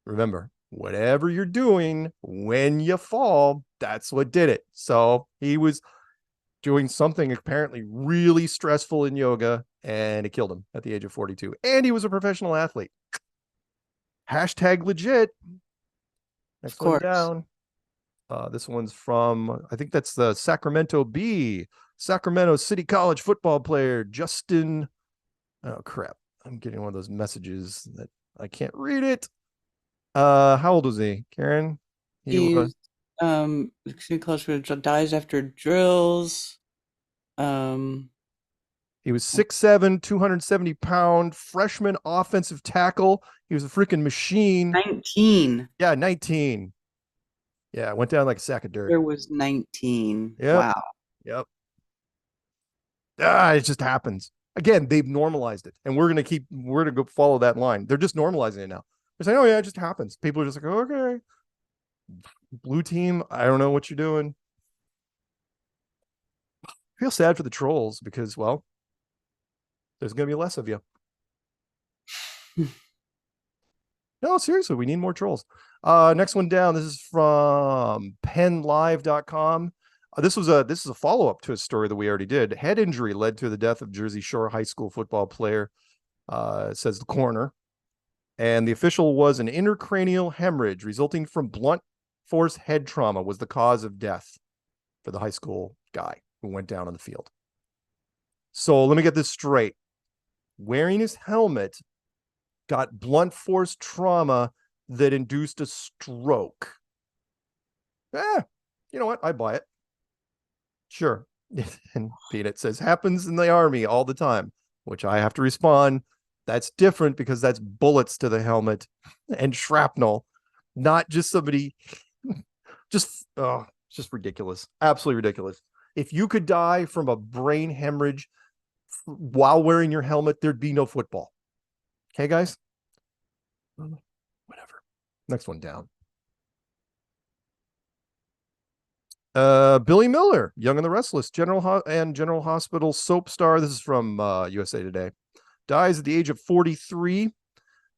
Remember, whatever you're doing when you fall, that's what did it. So he was doing something apparently really stressful in yoga, and it killed him at the age of 42. And he was a professional athlete. Hashtag legit. Next one down. This one's from, I think that's the Sacramento City College football player, Justin. Oh, crap. I'm getting one of those messages that I can't read it. How old was he, Karen? He was, City College dies after drills. He was 6'7", 270-pound freshman offensive tackle. He was a freaking machine. 19. Yeah, 19. Yeah, went down like a sack of dirt. There was 19. Yep. Wow. Yep. It just happens. Again, they've normalized it, and we're gonna go follow that line. They're just normalizing it now. They're saying, "Oh yeah, it just happens." People are just like, "Okay." Blue team, I don't know what you're doing. I feel sad for the trolls because, well, there's gonna be less of you. No, seriously, we need more trolls. Next one down. This is from penlive.com. This is a follow-up to a story that we already did. Head injury led to the death of Jersey Shore high school football player, says the coroner. And the official was an intracranial hemorrhage resulting from blunt force head trauma was the cause of death for the high school guy who went down on the field. So let me get this straight. Wearing his helmet got blunt force trauma that induced a stroke. You know what? I buy it. Sure. And Peanut says, happens in the army all the time, which I have to respond. That's different because that's bullets to the helmet and shrapnel, not just somebody. It's just ridiculous. Absolutely ridiculous. If you could die from a brain hemorrhage while wearing your helmet, there'd be no football. Okay, guys? Whatever. Next one down. Billy Miller, Young and the Restless, General Hospital soap star. This is from USA Today. Dies at the age of 43.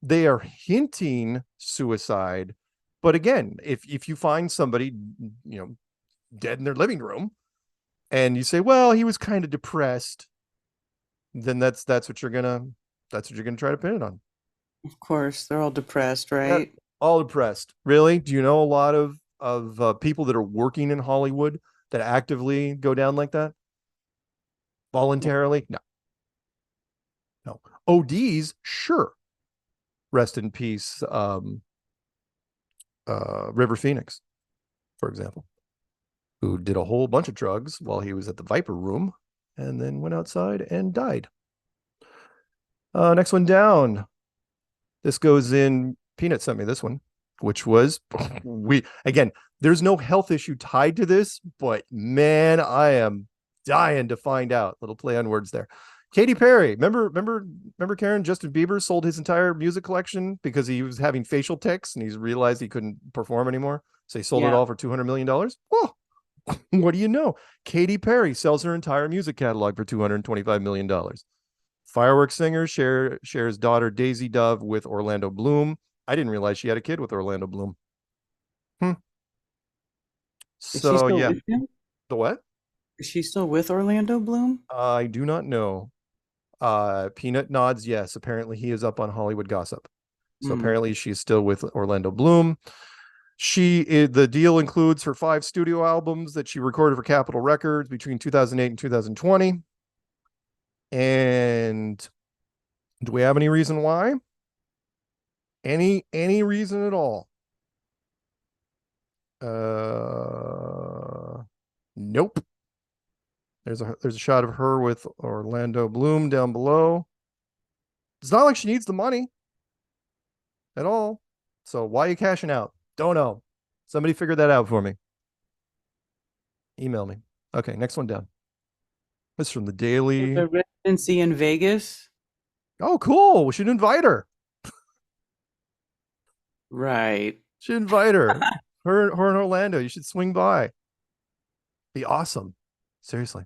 They are hinting suicide, but again, if you find somebody, dead in their living room, and you say, well, he was kind of depressed, then that's what you're gonna try to pin it on. Of course, they're all depressed, right? Yeah, all depressed. Really? Do you know a lot of people that are working in Hollywood that actively go down like that? Voluntarily? No. ODs, sure. Rest in peace, River Phoenix, for example, who did a whole bunch of drugs while he was at the Viper Room and then went outside and died. Next one down. This goes in, Peanut sent me this one, which was, there's no health issue tied to this, but man, I am dying to find out. Little play on words there. Katy Perry, remember Karen, Justin Bieber sold his entire music collection because he was having facial tics and he's realized he couldn't perform anymore. So he sold it all for $200 million. Oh, what do you know? Katy Perry sells her entire music catalog for $225 million. Fireworks singer shares daughter Daisy Dove with Orlando Bloom. I didn't realize she had a kid with Orlando Bloom. So yeah. The what? Is she still with Orlando Bloom? I do not know. Peanut nods yes. Apparently he is up on Hollywood Gossip. So apparently she's still with Orlando Bloom. The deal includes her 5 studio albums that she recorded for Capitol Records between 2008 and 2020. And do we have any reason why? Any reason at all? Nope. There's a shot of her with Orlando Bloom down below. It's not like she needs the money at all. So why are you cashing out? Don't know. Somebody figure that out for me. Email me. Okay, next one down. This is from the Daily. The residency in Vegas. Oh, cool. We should invite her. Right. Should invite her. her in Orlando. You should swing by. Be awesome. Seriously.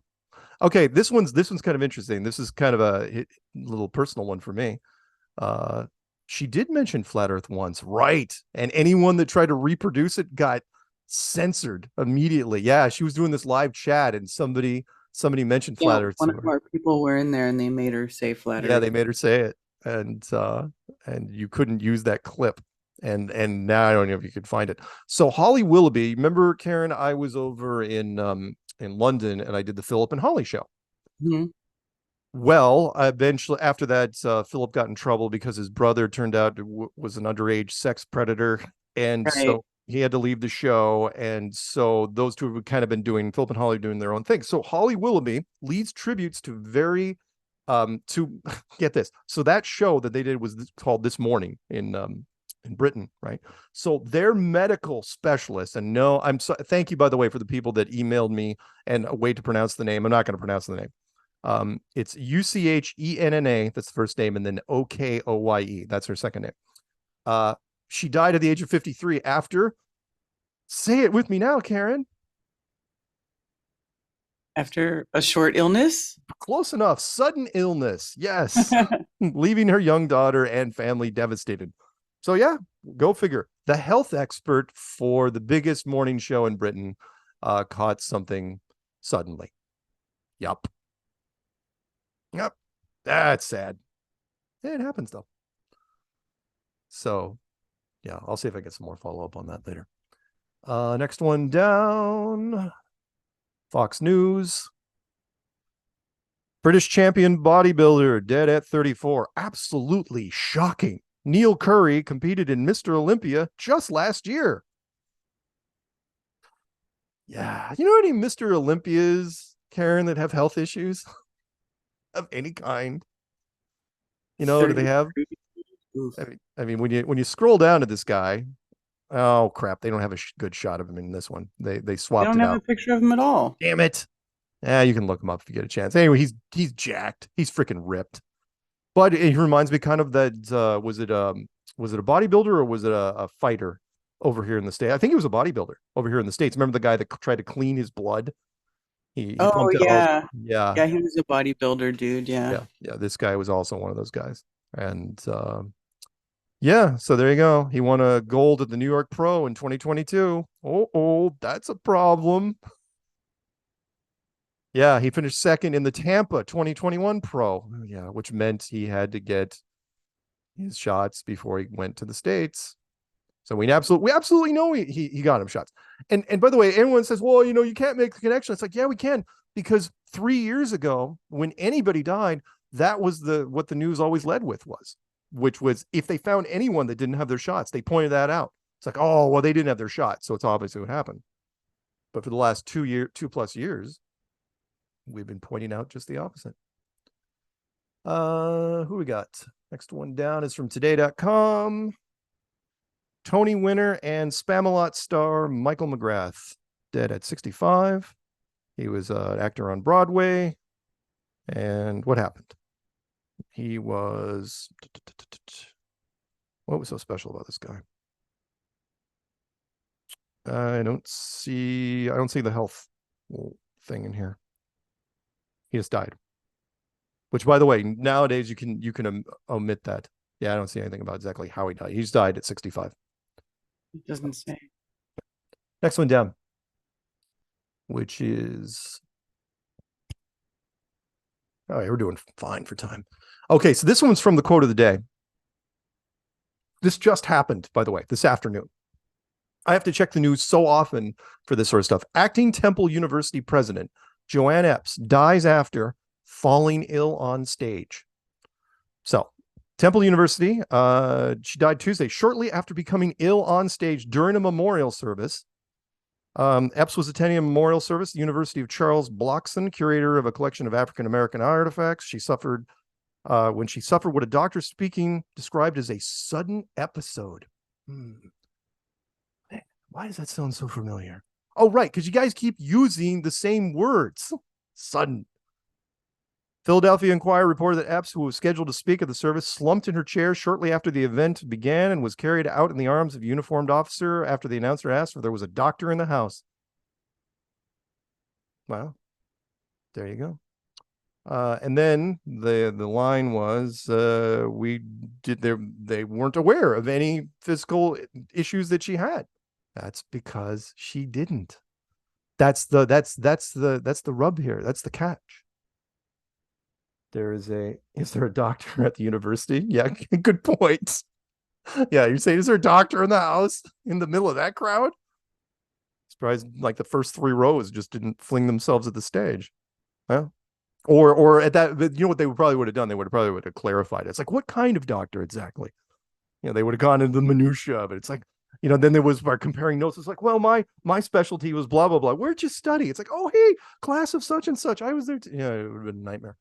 Okay, this one's kind of interesting. This is kind of a little personal one for me. She did mention flat Earth once, right? And anyone that tried to reproduce it got censored immediately. Yeah, she was doing this live chat, and somebody mentioned flat Earth. One of our people were in there, and they made her say flat Earth. Yeah, they made her say it, and you couldn't use that clip. And now I don't know if you could find it. So Holly Willoughby, remember, Karen? I was over in London, and I did the Philip and Holly show. Mm-hmm. Well, eventually, after that, Philip got in trouble because his brother turned out was an underage sex predator, and so he had to leave the show. And so those two have kind of been doing, Philip and Holly doing their own thing. So Holly Willoughby leads tributes to to get this. So that show that they did was called This Morning in Britain, right? So their medical specialist, and no, thank you, by the way, for the people that emailed me and a way to pronounce the name. I'm not going to pronounce the name. It's Uchenna, that's the first name, and then Okoye, that's her second name. She died at the age of 53 after, say it with me now, Karen. After a short illness? Close enough. Sudden illness. Yes. Leaving her young daughter and family devastated. So yeah, go figure. The health expert for the biggest morning show in Britain caught something suddenly. Yup. That's sad. It happens though. So yeah, I'll see if I get some more follow-up on that later. Next one down. Fox News. British champion bodybuilder dead at 34. Absolutely shocking. Neil Curry competed in Mr. Olympia just last year. Yeah. You know any Mr. Olympias, Karen, that have health issues of any kind? You know, do they have? I mean, when you scroll down to this guy, oh crap, they don't have a good shot of him in this one. They swapped it out. They don't have a picture of him at all. Damn it. Yeah, you can look him up if you get a chance. Anyway, he's jacked. He's freaking ripped. But it reminds me kind of that was it a bodybuilder or was it a fighter over here in the States? I think he was a bodybuilder over here in the States. Remember the guy that tried to clean his blood? He pumped yeah. Yeah. Yeah, he was a bodybuilder dude, Yeah, this guy was also one of those guys. And yeah, so there you go. He won a gold at the New York Pro in 2022. Oh, that's a problem. Yeah, he finished second in the Tampa 2021 Pro. Yeah, which meant he had to get his shots before he went to the States. So we absolutely know he got him shots. And by the way, everyone says, well, you can't make the connection. It's like, yeah, we can, because 3 years ago, when anybody died, that was what the news always led with which was if they found anyone that didn't have their shots, they pointed that out. It's like, oh, well, they didn't have their shots, so it's obviously what happened. But for the last 2+ years, we've been pointing out just the opposite. Who we got? Next one down is from today.com. Tony winner and Spamalot star Michael McGrath, dead at 65. He was an actor on Broadway. And what happened? He was... What was so special about this guy? I don't see the health thing in here. He just died. Which, by the way, nowadays you can omit that. Yeah, I don't see anything about exactly how he died. He's died at 65. It doesn't say. Next one down, which is... Oh, yeah, we're doing fine for time. Okay, so this one's from the quote of the day. This just happened, by the way, this afternoon. I have to check the news so often for this sort of stuff. Acting Temple University president Joanne Epps dies after falling ill on stage. So, Temple University, she died Tuesday, shortly after becoming ill on stage during a memorial service. Epps was attending a memorial service at the University of Charles Blockson, curator of a collection of African-American artifacts. She suffered what a doctor speaking described as a sudden episode Man, why does that sound so familiar? Oh, right, because you guys keep using the same words. Sudden. Philadelphia Inquirer reported that Epps, who was scheduled to speak at the service, slumped in her chair shortly after the event began and was carried out in the arms of a uniformed officer after the announcer asked if there was a doctor in the house. Well, there you go. And then the line was, they weren't aware of any physical issues that she had. That's because she didn't. That's the rub here. That's the catch. Is there a doctor at the university? Yeah, good point. Yeah, you're saying, is there a doctor in the house in the middle of that crowd? Surprised like the first 3 rows just didn't fling themselves at the stage. Well, or at that, you know what they probably would have done? They would have clarified it. It's like, what kind of doctor exactly? You know, they would have gone into the minutia of it. It's like, you know, then there was comparing notes. It's like, well, my specialty was blah, blah, blah. Where'd you study? It's like, oh, hey, class of such and such. I was there. Yeah, it would have been a nightmare.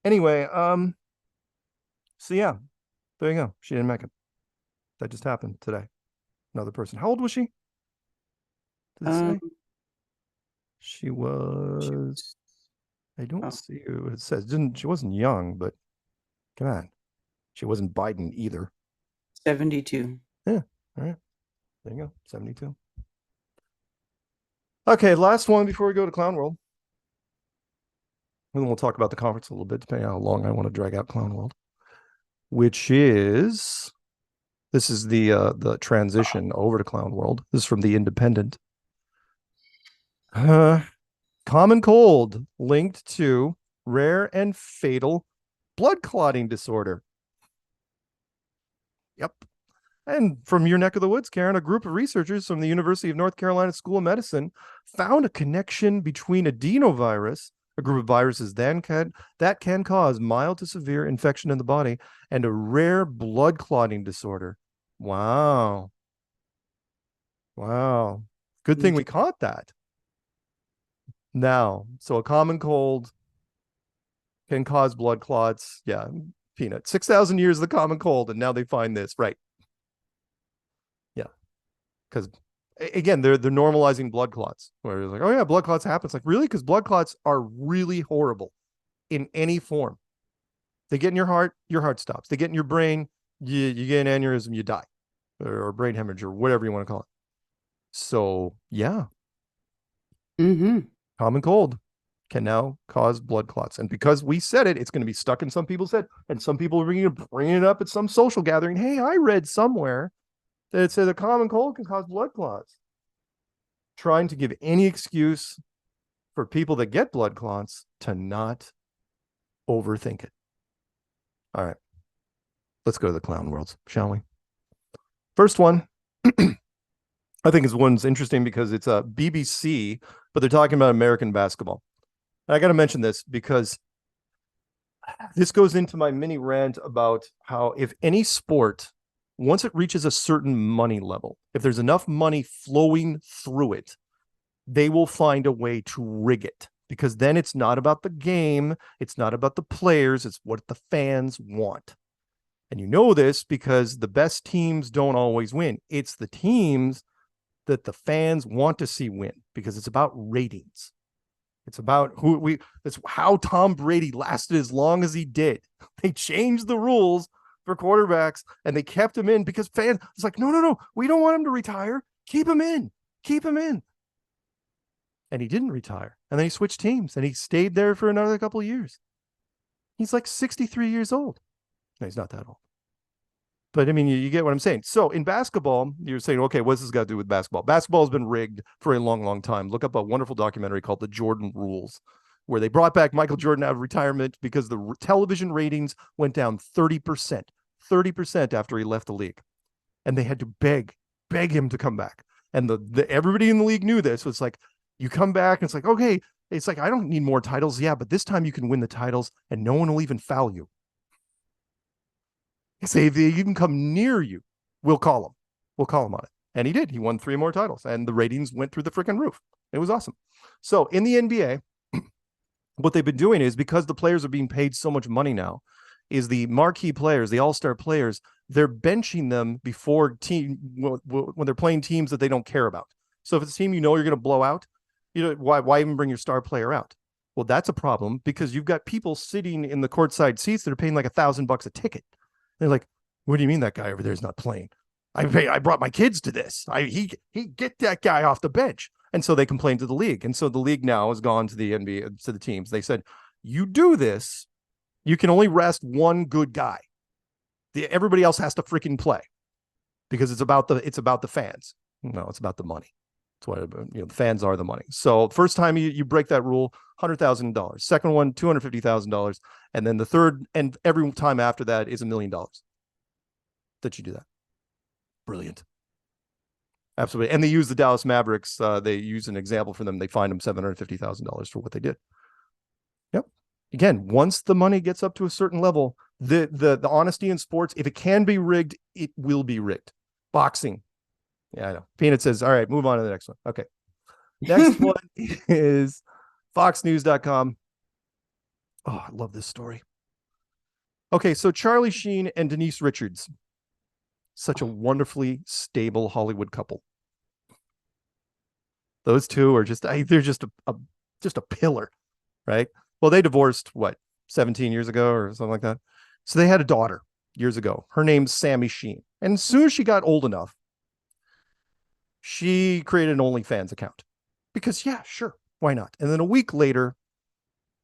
Anyway, so yeah, there you go. She didn't make it. That just happened today. Another person. How old was she? Did it say? She was. I don't see what it says. She wasn't young, but come on. She wasn't Biden either. 72. Yeah. All right. There you go. 72. Okay, last one before we go to Clown World. And then we'll talk about the conference a little bit, depending on how long I want to drag out Clown World. Which is, this is the transition over to Clown World. This is from the Independent. Common cold linked to rare and fatal blood clotting disorder. Yep. And from your neck of the woods, Karen, a group of researchers from the University of North Carolina School of Medicine found a connection between adenovirus, a group of viruses that can cause mild to severe infection in the body, and a rare blood clotting disorder. Wow. Wow. Good thing we caught that. Now, so a common cold can cause blood clots. Yeah, peanut. 6,000 years of the common cold, and now they find this. Right. Yeah. Because, again, they're normalizing blood clots. Where they're like, oh, yeah, blood clots happen. It's like, really? Because blood clots are really horrible in any form. They get in your heart stops. They get in your brain, you get an aneurysm, you die. Or brain hemorrhage, or whatever you want to call it. So, yeah. Mm-hmm. Common cold can now cause blood clots. And because we said it, it's going to be stuck in some people's head. And some people are going to bring it up at some social gathering. Hey, I read somewhere that it said a common cold can cause blood clots. Trying to give any excuse for people that get blood clots to not overthink it. All right. Let's go to the clown worlds, shall we? First one. I think one's interesting because it's a BBC, but they're talking about American basketball. And I got to mention this because this goes into my mini rant about how if any sport, once it reaches a certain money level, if there's enough money flowing through it, they will find a way to rig it, because then it's not about the game. It's not about the players. It's what the fans want. And you know this because the best teams don't always win. It's the teams that the fans want to see win, because it's about ratings. It's about that's how Tom Brady lasted as long as he did. They changed the rules for quarterbacks and they kept him in because fans, it's like, no, we don't want him to retire. Keep him in. And he didn't retire. And then he switched teams and he stayed there for another couple of years. He's like 63 years old. No, he's not that old. But I mean, you get what I'm saying. So in basketball, you're saying, okay, what's this got to do with basketball? Basketball has been rigged for a long, long time. Look up a wonderful documentary called The Jordan Rules, where they brought back Michael Jordan out of retirement because the television ratings went down 30% after he left the league. And they had to beg him to come back. And everybody in the league knew this. It's like, you come back and it's like, okay, it's like, I don't need more titles. Yeah, but this time you can win the titles and no one will even foul you. Say if they even come near you, we'll call him. We'll call him on it. And he did. He won 3 more titles and the ratings went through the freaking roof. It was awesome. So in the NBA, what they've been doing is, because the players are being paid so much money now, is the marquee players, the all-star players, they're benching them before when they're playing teams that they don't care about. So if it's a team you're going to blow out, why even bring your star player out? Well, that's a problem because you've got people sitting in the courtside seats that are paying like $1,000 a ticket. They're like, what do you mean that guy over there is not playing? I brought my kids to this. He get that guy off the bench. And so they complained to the league. And so the league now has gone to the NBA, to the teams. They said, you do this, you can only rest one good guy. Everybody else has to freaking play because it's about the fans. No, it's about the money. That's what the fans are the money. So first time you break that rule, $100,000. Second one, $250,000, and then the third and every time after that is $1 million. That you do that. Brilliant. Absolutely. And they use the Dallas Mavericks. They use an example for them. They fined them $750,000 for what they did. Yep. Again, once the money gets up to a certain level, the honesty in sports, if it can be rigged, it will be rigged. Boxing. Yeah, I know. Peanut says, all right, move on to the next one. Okay. Next one is foxnews.com. Oh, I love this story. Okay, so Charlie Sheen and Denise Richards. Such a wonderfully stable Hollywood couple. Those two are they're just a pillar, right? Well, they divorced 17 years ago or something like that. So they had a daughter years ago. Her name's Sammy Sheen. And as soon as she got old enough, she created an OnlyFans account because yeah, sure. Why not? And then a week later,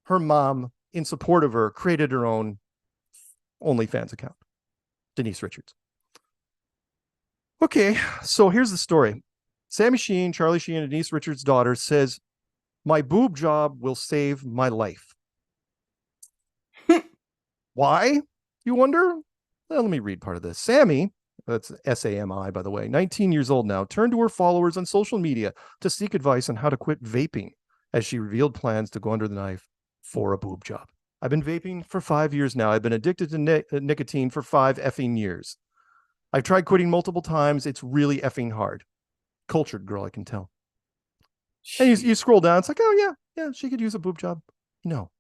her mom, in support of her, created her own OnlyFans account, Denise Richards. Okay, so here's the story. Sammy Sheen, Charlie Sheen, and Denise Richards' daughter says, my boob job will save my life. Why, you wonder? Well, let me read part of this. Sammy, that's SAMI, by the way, 19 years old now, turned to her followers on social media to seek advice on how to quit vaping as she revealed plans to go under the knife for a boob job. I've been vaping for 5 years now. I've been addicted to nicotine for 5 effing years. I've tried quitting multiple times. It's really effing hard. Cultured girl, I can tell. And you scroll down. It's like, oh, yeah, she could use a boob job. No,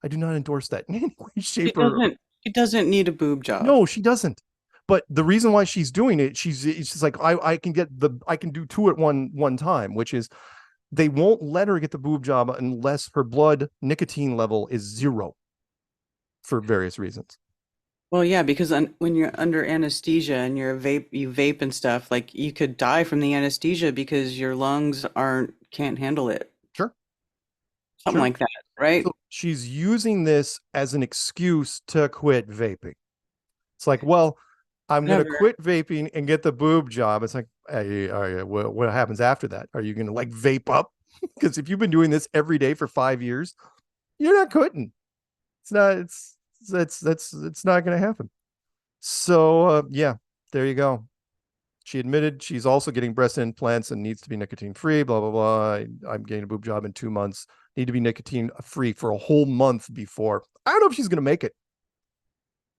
I do not endorse that in any way, shape, or... She doesn't need a boob job. No, she doesn't. But the reason why she's doing it, it's just like, I can do 2 at one time, which is they won't let her get the boob job unless her blood nicotine level is 0 for various reasons. Well, yeah, because when you're under anesthesia and you vape and stuff, like you could die from the anesthesia because your lungs can't handle it. Sure. Something like that, right? So she's using this as an excuse to quit vaping. It's like, well, I'm going to quit vaping and get the boob job. It's like, hey, what happens after that? Are you going to vape up? Because if you've been doing this every day for 5 years, you're not quitting. It's not going to happen. So yeah, there you go. She admitted she's also getting breast implants and needs to be nicotine free, blah, blah, blah. I'm getting a boob job in 2 months. Need to be nicotine free for a whole month before. I don't know if she's going to make it,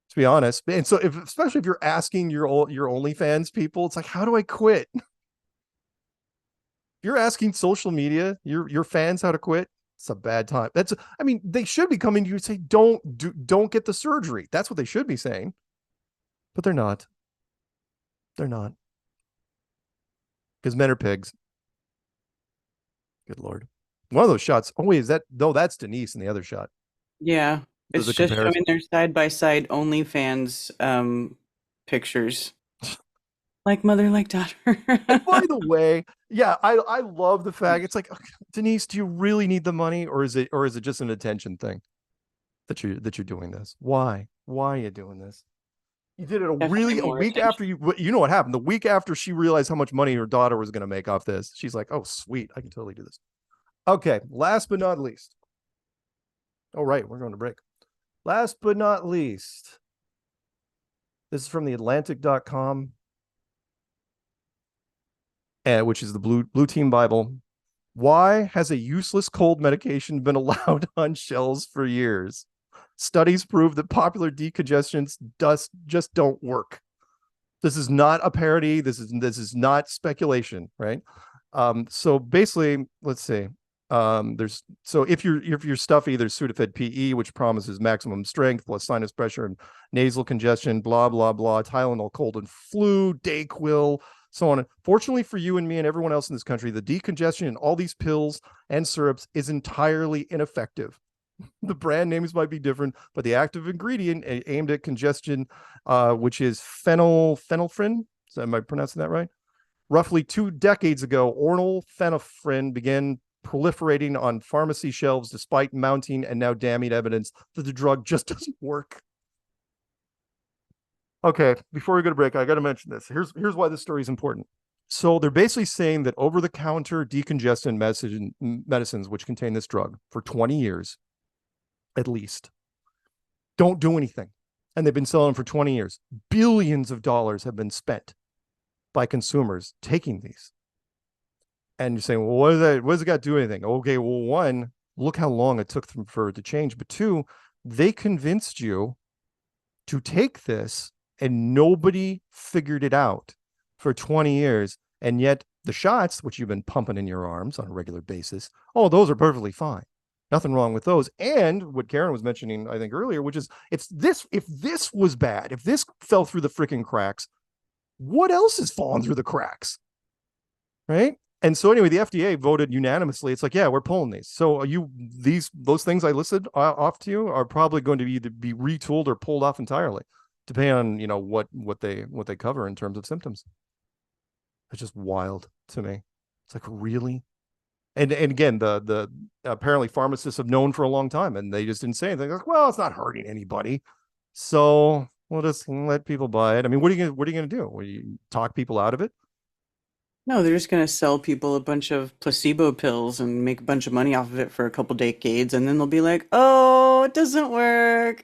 to be honest. And so especially if you're asking your OnlyFans people, it's like, how do I quit? If you're asking social media, your fans how to quit, it's a bad time. They should be coming to you and say, don't get the surgery. That's what they should be saying. But they're not. They're not. Because men are pigs. Good Lord. One of those shots. Oh, wait, that's Denise in the other shot. Yeah. It's just showing their side-by-side OnlyFans pictures. Like mother, like daughter. By the way, yeah, I love the fact it's like, Denise, do you really need the money, or is it just an attention thing that you're doing this? Why are you doing this? You did it a week after you know what happened. The week after she realized how much money her daughter was going to make off this, she's like, oh, sweet, I can totally do this. Okay, last but not least. Oh, right, we're going to break. Last but not least, this is from the Atlantic.com. Which is the Blue Team Bible. Why has a useless cold medication been allowed on shelves for years? Studies prove that popular decongestants just don't work. This is not a parody. This is not speculation, right? So basically, let's see. If you're stuffy, there's Sudafed PE, which promises maximum strength plus sinus pressure and nasal congestion, blah blah blah. Tylenol cold and flu, Dayquil, so on. Fortunately for you and me and everyone else in this country, the decongestion in all these pills and syrups is entirely ineffective. The brand names might be different, but the active ingredient aimed at congestion, which is phenylphrin. Am I pronouncing that right? Roughly 2 decades ago, oral phenylphrin began proliferating on pharmacy shelves despite mounting and now damning evidence that the drug just doesn't work. Okay, before we go to break, I got to mention this. Here's why this story is important. So they're basically saying that over-the-counter decongestant medicines, which contain this drug for 20 years, at least, don't do anything. And they've been selling them for 20 years. Billions of dollars have been spent by consumers taking these. And you're saying, well, what does it got to do anything? Okay, well, one, look how long it took for it to change. But two, they convinced you to take this and nobody figured it out for 20 years. And yet the shots, which you've been pumping in your arms on a regular basis, oh, those are perfectly fine. Nothing wrong with those. And what Karen was mentioning, I think earlier, which is if this was bad, if this fell through the freaking cracks, what else is falling through the cracks? Right? And so anyway, the FDA voted unanimously. It's like, yeah, we're pulling these. So those things I listed off to you are probably going to either be retooled or pulled off entirely, depending on, what they cover in terms of symptoms. It's just wild to me. It's like, really? And again, the apparently pharmacists have known for a long time, and they just didn't say anything. Like, well, it's not hurting anybody, so we'll just let people buy it. I mean, what are you gonna do? Will you talk people out of it? No, they're just gonna sell people a bunch of placebo pills and make a bunch of money off of it for a couple decades, and then they'll be like, "Oh, it doesn't work."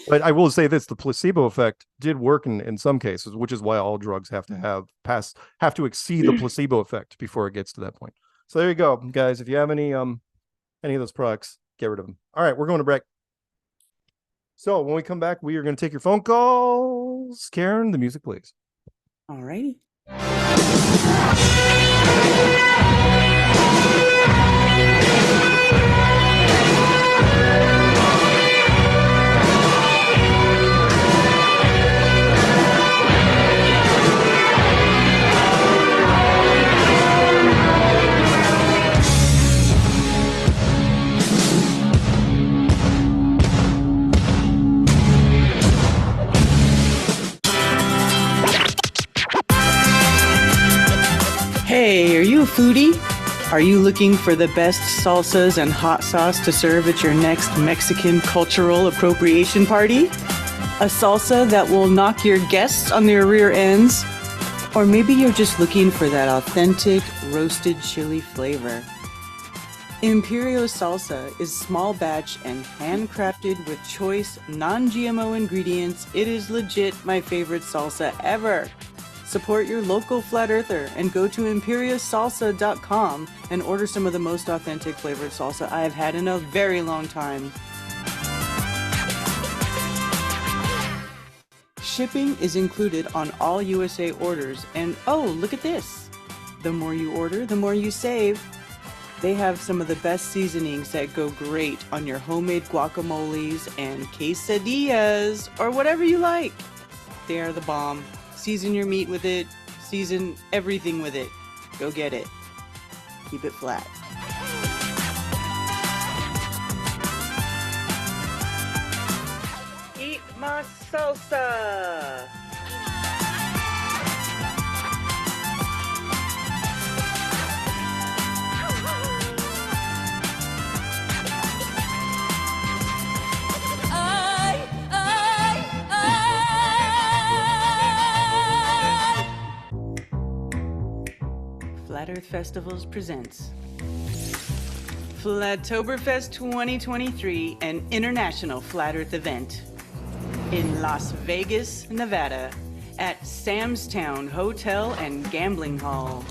But I will say this: the placebo effect did work in some cases, which is why all drugs have to exceed the placebo effect before it gets to that point. So there you go, guys. If you have any of those products, get rid of them. All right, we're going to break. So when we come back, we are going to take your phone calls. Karen, the music, please. All righty. Hey, are you a foodie? Are you looking for the best salsas and hot sauce to serve at your next Mexican cultural appropriation party? A salsa that will knock your guests on their rear ends? Or maybe you're just looking for that authentic roasted chili flavor. Imperio Salsa is small batch and handcrafted with choice non-GMO ingredients. It is legit my favorite salsa ever. Support your local flat earther and go to imperiosalsa.com and order some of the most authentic flavored salsa I have had in a very long time. Shipping is included on all USA orders, and oh, look at this. The more you order, the more you save. They have some of the best seasonings that go great on your homemade guacamoles and quesadillas or whatever you like. They are the bomb. Season your meat with it. Season everything with it. Go get it. Keep it flat. Eat my salsa. Flat Earth Festivals presents Flattoberfest 2023, an international flat earth event in Las Vegas, Nevada, at Sam's Town Hotel and Gambling Hall.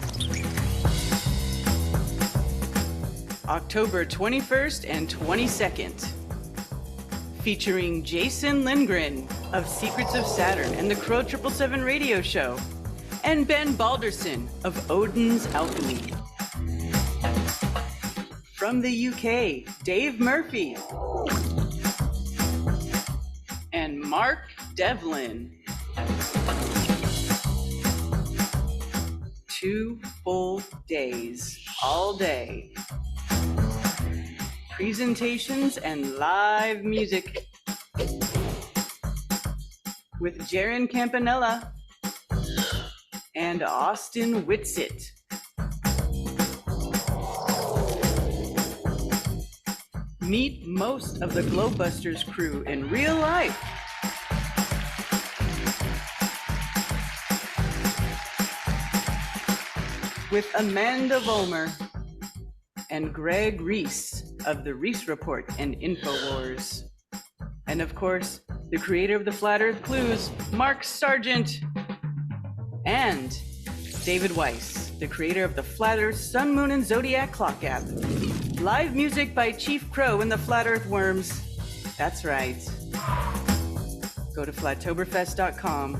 October 21st and 22nd. Featuring Jason Lindgren of Secrets of Saturn and the Crow 777 radio show, and Ben Balderson of Odin's Alchemy. From the UK, Dave Murphy. And Mark Devlin. 2 full days, all day. Presentations and live music with Jaron Campanella and Austin Whitsitt. Meet most of the Globebusters crew in real life. With Amanda Vollmer and Greg Reese of the Reese Report and InfoWars. And of course, the creator of the Flat Earth Clues, Mark Sargent. And David Weiss, the creator of the Flat Earth Sun, Moon, and Zodiac Clock app. Live music by Chief Crow and the Flat Earth Worms. That's right. Go to flattoberfest.com.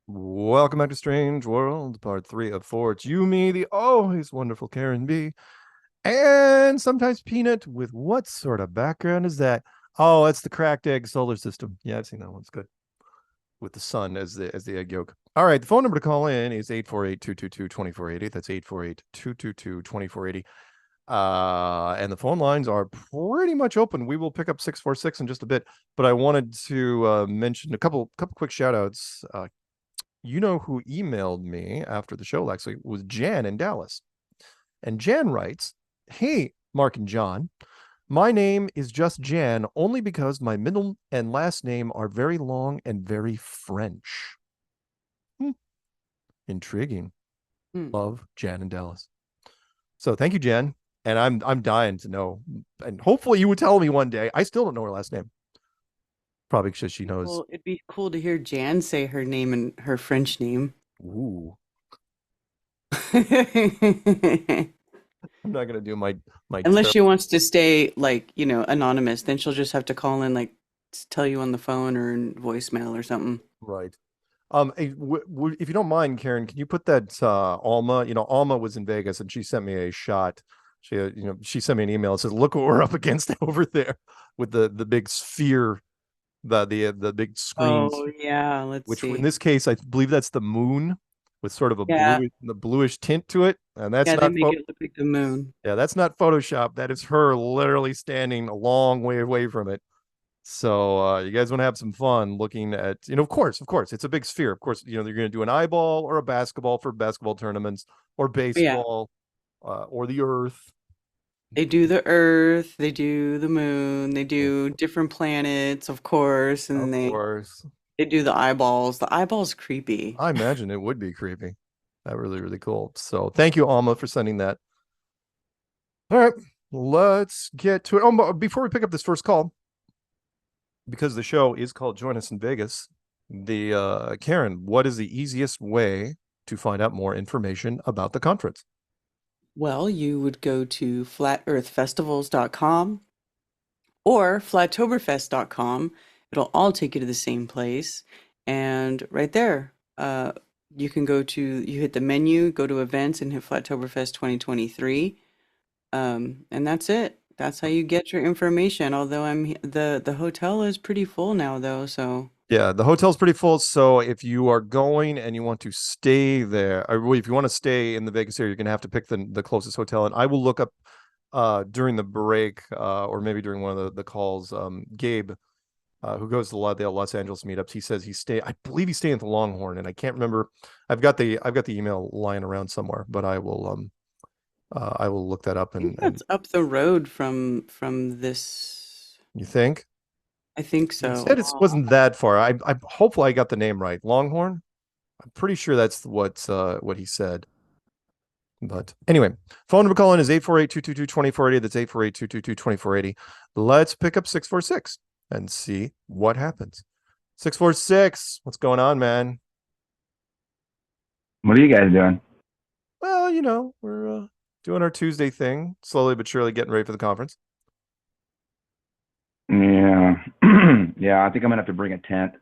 Welcome back to Strange World, part 3 of 4. It's you, me, the always wonderful Karen B, and sometimes Peanut. With what sort of background is that? Oh, it's the cracked egg solar system. Yeah, I've seen that one. It's good. With the sun as the egg yolk. All right, the phone number to call in is 848-222-2480. That's 848-222-2480. And the phone lines are pretty much open. We will pick up 646 in just a bit, but I wanted to mention a couple quick shout outs. You know who emailed me after the show actually was Jan in Dallas. And Jan writes, "Hey, Mark and John, my name is just Jan only because my middle and last name are very long and very French." Intriguing. Love, Jan in Dallas. So thank you, Jan. And I'm dying to know. And hopefully you would tell me one day. I still don't know her last name. Probably because she knows. Well, it'd be cool to hear Jan say her name and her French name. Ooh. I'm not gonna do my unless she wants to stay anonymous, then she'll just have to call in tell you on the phone or in voicemail or something. Right. If you don't mind, Karen, can you put that Alma? Alma was in Vegas and she sent me a shot. She sent me an email. It says, "Look what we're up against over there with the big sphere, the big screens." Oh yeah, let's see. In this case, I believe that's the moon with sort of a bluish tint to it, and that's they make it look like the moon. Yeah, that's not Photoshop. That is her literally standing a long way away from it. So you guys want to have some fun looking at, of course, it's a big sphere. Of course, you're going to do an eyeball or a basketball for basketball tournaments, or baseball, or the Earth. They do the Earth, they do the moon, they do different planets, of course, and they do the eyeballs. The eyeball's creepy. I imagine it would be creepy. That really, really cool. So thank you, Alma, for sending that. All right, let's get to it. Oh, before we pick up this first call, because the show is called Join Us in Vegas, Karen, what is the easiest way to find out more information about the conference? Well, you would go to flatearthfestivals.com or flattoberfest.com. It'll all take you to the same place. And right there, you can you hit the menu, go to events, and hit Flattoberfest 2023. And that's it. That's how you get your information. Although the hotel is pretty full now though, so Yeah, the hotel's pretty full. So if you are going and you want to stay there, or if you want to stay in the Vegas area, you're gonna have to pick the closest hotel. And I will look up during the break, or maybe during one of the calls, Gabe, who goes to a lot of the Los Angeles meetups. He says I believe he's staying at the Longhorn, and I can't remember. I've got the email lying around somewhere, but I will look that up. And that's up the road from this. You think? I think so. He said it wasn't that far. I hopefully I got the name right. Longhorn. I'm pretty sure that's what he said. But anyway, phone number call in is 848-222-2480. That's 848-222-2480. Let's pick up 646 and see what happens. 646, what's going on, man? What are you guys doing? Well, we're doing our Tuesday thing, slowly but surely getting ready for the conference. Yeah. Yeah, I think I'm gonna have to bring a tent.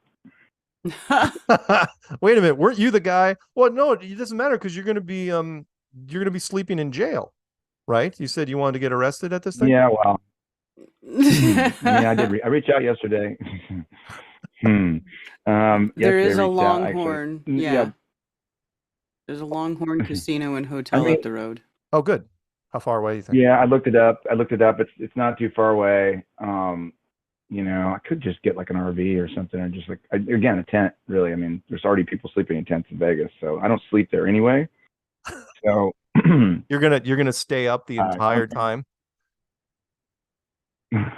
Wait a minute, weren't you the guy? Well, no, it doesn't matter because you're gonna be sleeping in jail, right? You said you wanted to get arrested at this thing. Yeah, well, yeah, I did. I reached out yesterday. There is a reached out, Longhorn. actually. Yeah. There's a Longhorn casino and hotel up the road. Oh, good. How far away do you think? Yeah, I looked it up. It's not too far away. I could just get like an RV or something, and just again a tent. Really, I mean, there's already people sleeping in tents in Vegas, so I don't sleep there anyway. So you're gonna stay up the entire time. I'm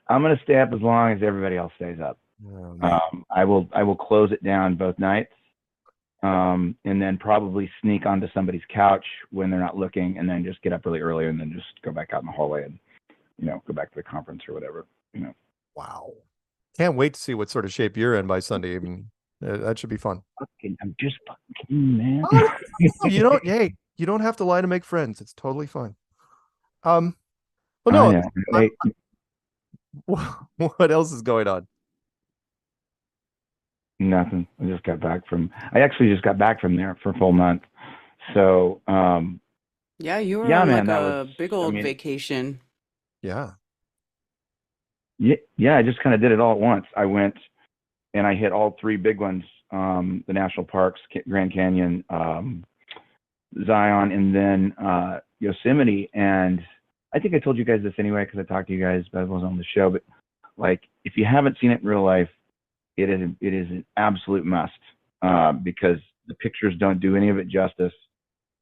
gonna stay up as long as everybody else stays up. I will close it down both nights, and then probably sneak onto somebody's couch when they're not looking, and then just get up really early, and then just go back out in the hallway and go back to the conference or whatever. Wow, can't wait to see what sort of shape you're in by Sunday evening. That should be fun. I'm just fucking kidding, man. Hey, you don't have to lie to make friends. It's totally fine. Well, no. What else is going on? Nothing. I actually just got back from there for a full month. So, yeah, you were on man, like a big old vacation. Yeah. Yeah, I just kind of did it all at once. I went and I hit all three big ones, the national parks, Grand Canyon, Zion, and then Yosemite. And I think I told you guys this anyway because I talked to you guys, but I wasn't on the show. But like, if you haven't seen it in real life, it is an absolute must, because the pictures don't do any of it justice.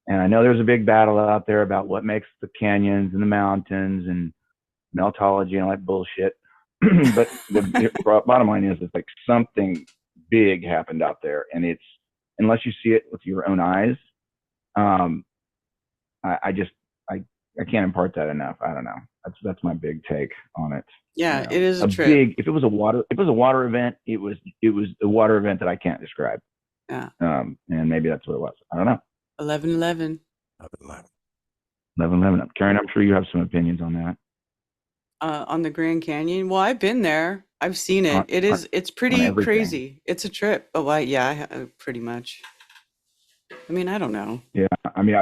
And I know there's a big battle out there about what makes the canyons and the mountains and meltology and all that bullshit. But the bottom line is, it's like something big happened out there, and it's, unless you see it with your own eyes, I can't impart that enough. I don't know. That's my big take on it. Yeah, it is a trip. If it was a water event, it was a water event that I can't describe. Yeah. And maybe that's what it was. I don't know. 11/11. 11/11. Karen, I'm sure you have some opinions on that. On the Grand Canyon. Well, I've been there. I've seen it. It's pretty crazy. It's a trip. Oh, pretty much. I mean, I don't know. Yeah. I mean,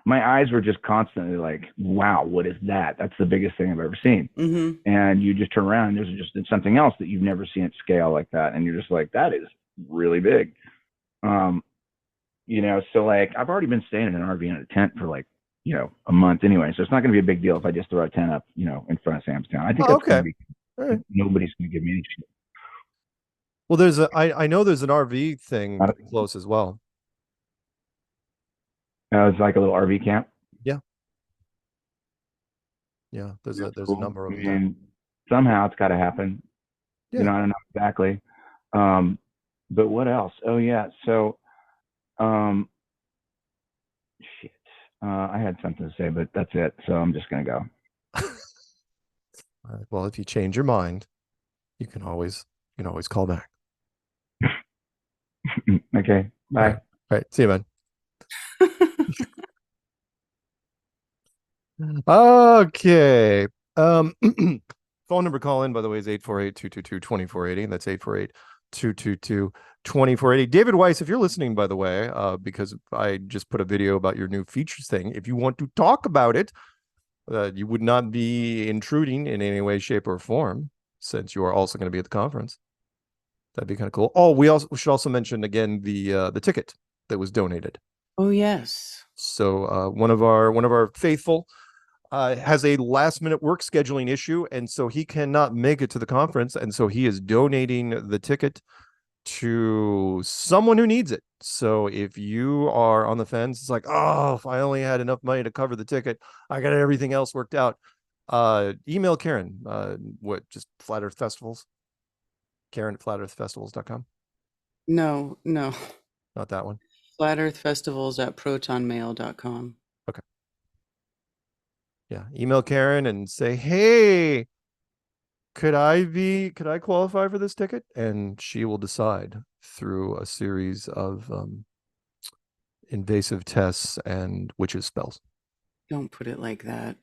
my eyes were just constantly like, wow, what is that? That's the biggest thing I've ever seen. Mm-hmm. And you just turn around and there's just something else that you've never seen at scale like that. And you're just like, that is really big. So like, I've already been staying in an RV in a tent for like, a month anyway. So it's not going to be a big deal if I just throw a tent up, in front of Sam's Town. I think that's going to be, right. Nobody's going to give me any shit. Well, I know there's an RV thing pretty close as well. It's like a little RV camp. Yeah. Yeah. There's a number of them. And somehow it's got to happen. Yeah. I don't know exactly. But what else? Oh yeah. So, shit. I had something to say, but that's it. So I'm just gonna go. All right. Well, if you change your mind, you can always call back. Okay. Bye. All right. See you, man. Okay. Phone number call in, by the way, is 848-222-2480. That's 848-222-2480. 2480. David Weiss, if you're listening, by the way, because I just put a video about your new features thing, if you want to talk about it, you would not be intruding in any way, shape, or form, since you are also going to be at the conference. That'd be kind of cool. Oh, we should also mention again the ticket that was donated. Oh yes. So one of our faithful has a last minute work scheduling issue, and so he cannot make it to the conference, and so he is donating the ticket to someone who needs it. So if you are on the fence, it's like, oh, if I only had enough money to cover the ticket, I got everything else worked out. Email Karen. Just Flat Earth Festivals? Karen at flatearthfestivals.com? No. Not that one. flatearthfestivals@protonmail.com. Okay. Yeah. Email Karen and say, hey, could I qualify for this ticket? And she will decide through a series of invasive tests and witches spells. Don't put it like that.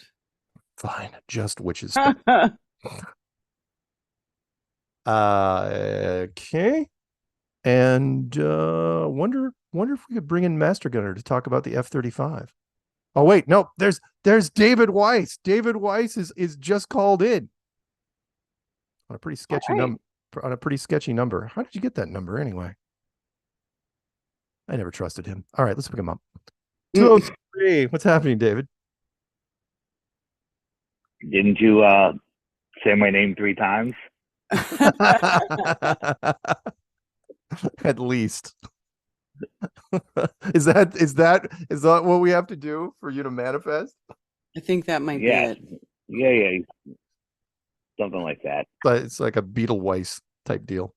Fine, just witches spells. Okay. And wonder if we could bring in Master Gunner to talk about the F-35. Oh wait, no, there's David Weiss. David Weiss is just called in. On a pretty sketchy number. How did you get that number anyway? I never trusted him. All right, let's pick him up. 203. What's happening, David? Didn't you say my name 3 times? At least. Is that what we have to do for you to manifest? I think that might be it. Yeah. Something like that. But it's like a Beetleweiss type deal.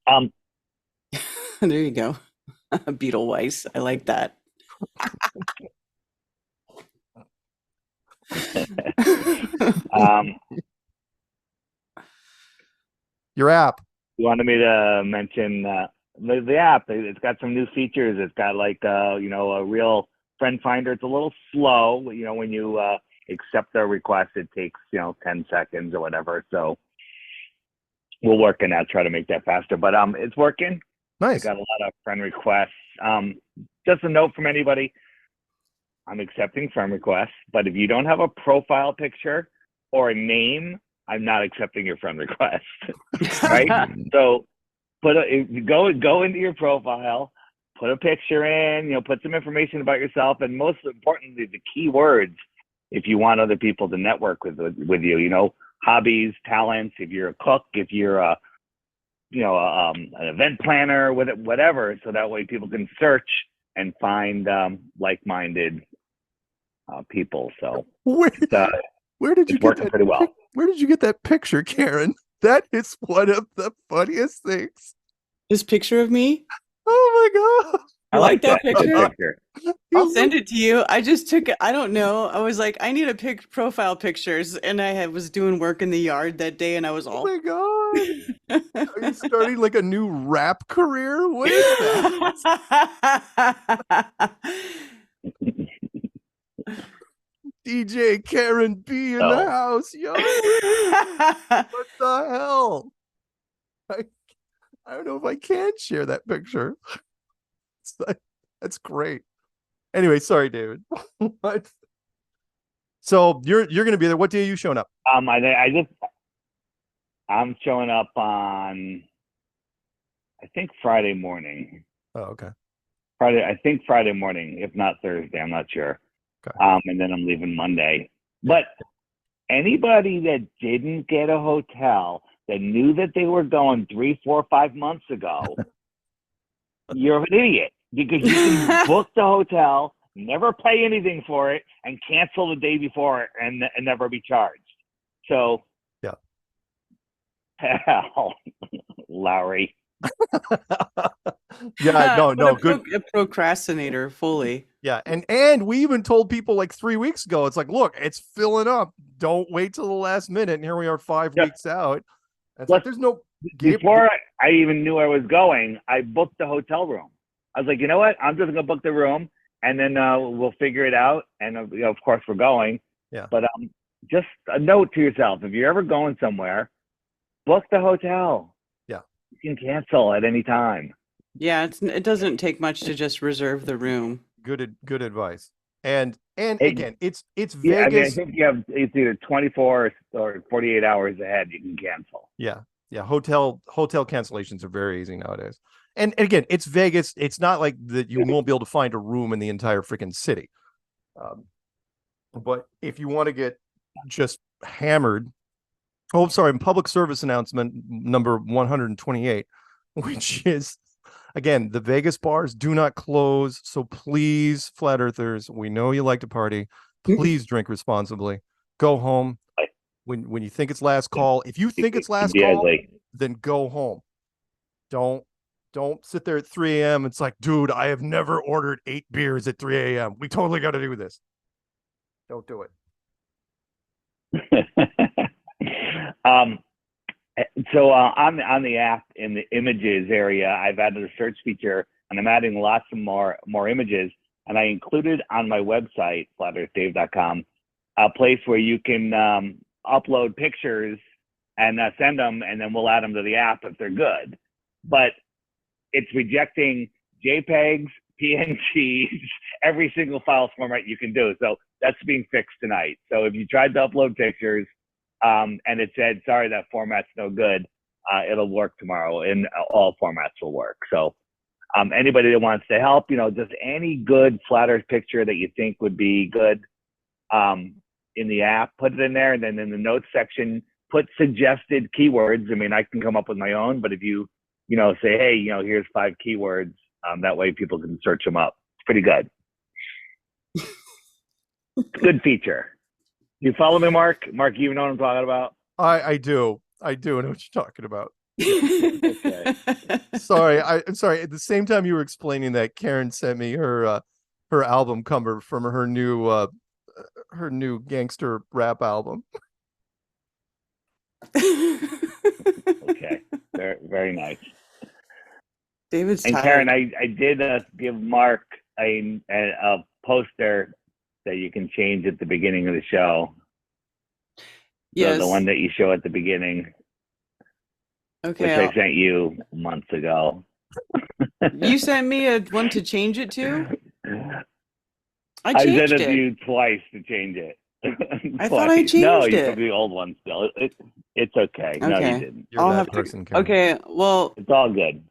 There you go. Beetleweiss. I like that. Your app. You wanted me to mention the app. It's got some new features. It's got like a real friend finder. It's a little slow. When you accept a request, it takes 10 seconds or whatever. So we'll work on that, try to make that faster. But it's working. Nice. I got a lot of friend requests. Just a note from anybody. I'm accepting friend requests, but if you don't have a profile picture or a name, I'm not accepting your friend request. Right? So go into your profile, put a picture in, put some information about yourself, and most importantly, the keywords if you want other people to network with you. Hobbies, talents. If you're a cook, if you're an event planner, whatever, so that way people can search and find like-minded people. So where did you get that? Pretty well. Where did you get that picture, Karen? That is one of the funniest things. This picture of me? Oh my god! I like that picture. I'll send it to you. I just took it. I don't know. I was like, I need a profile pictures, and I was doing work in the yard that day, and I was all. Oh my god! Are you starting like a new rap career? What is that? DJ Karen B in the house, yo! What the hell? I don't know if I can share that picture. That's great. Anyway, sorry, David. What? So you're gonna be there. What day are you showing up? I'm showing up on, I think Friday morning. Oh, okay. Friday morning, if not Thursday. I'm not sure. Okay. And then I'm leaving Monday. But anybody that didn't get a hotel that knew that they were going 3, 4, 5 months ago, you're an idiot, because you can book the hotel, never pay anything for it, and cancel the day before and never be charged. So, yeah. Hell, Larry. Yeah, no, good. A procrastinator, fully. Yeah, and we even told people like 3 weeks ago, it's like, look, it's filling up. Don't wait till the last minute. And here we are 5 weeks out. It's like, there's no. Before I even knew I was going, I booked the hotel room. I was like, you know what? I'm just gonna book the room, and then we'll figure it out. And of course, we're going. Yeah. But just a note to yourself: if you're ever going somewhere, book the hotel. Yeah. You can cancel at any time. Yeah, it doesn't take much to just reserve the room. Good advice. And Hey, again, it's Yeah, I mean, I Vegas. think it's either 24 or 48 hours ahead you can cancel. Yeah. Hotel cancellations are very easy nowadays. And again, it's Vegas. It's not like that you won't be able to find a room in the entire freaking city. But if you want to get just hammered, public service announcement number 128, which is, again, the Vegas bars do not close. So please, flat earthers, we know you like to party. Please drink responsibly. Go home. When you think it's last call, if you think it's last call, then go home. Don't sit there at 3 a.m. It's like, dude, I have never ordered 8 beers at 3 a.m. We totally got to do this. Don't do it. So on the app in the images area, I've added a search feature, and I'm adding lots of more images. And I included on my website, flatearthdave.com, a place where you can upload pictures and send them, and then we'll add them to the app if they're good. But it's rejecting JPEGs, PNGs, every single file format you can do. So that's being fixed tonight. So if you tried to upload pictures and it said, sorry, that format's no good, it'll work tomorrow, and all formats will work. So anybody that wants to help, just any good flat earth picture that you think would be good in the app, put it in there. And then in the notes section, put suggested keywords. I mean, I can come up with my own, but if you, say, hey, here's 5 keywords, that way people can search them up. It's pretty good. Good feature. You follow me, Mark? Mark, you know what I'm talking about? I do. I know what you're talking about. Okay. Sorry. I'm sorry. At the same time you were explaining that, Karen sent me her album cover from her new gangster rap album. Okay. Very, very nice. David's and tired. Karen, I did give Mark a poster that you can change at the beginning of the show. Yes. The one that you show at the beginning. Okay. Which I sent you months ago. You sent me one to change it to? I sent changed it it to you twice to change it. I thought I changed no, it. you took the old one still. It's okay. No, you didn't. You're that person, Karen. Okay, well, it's all good.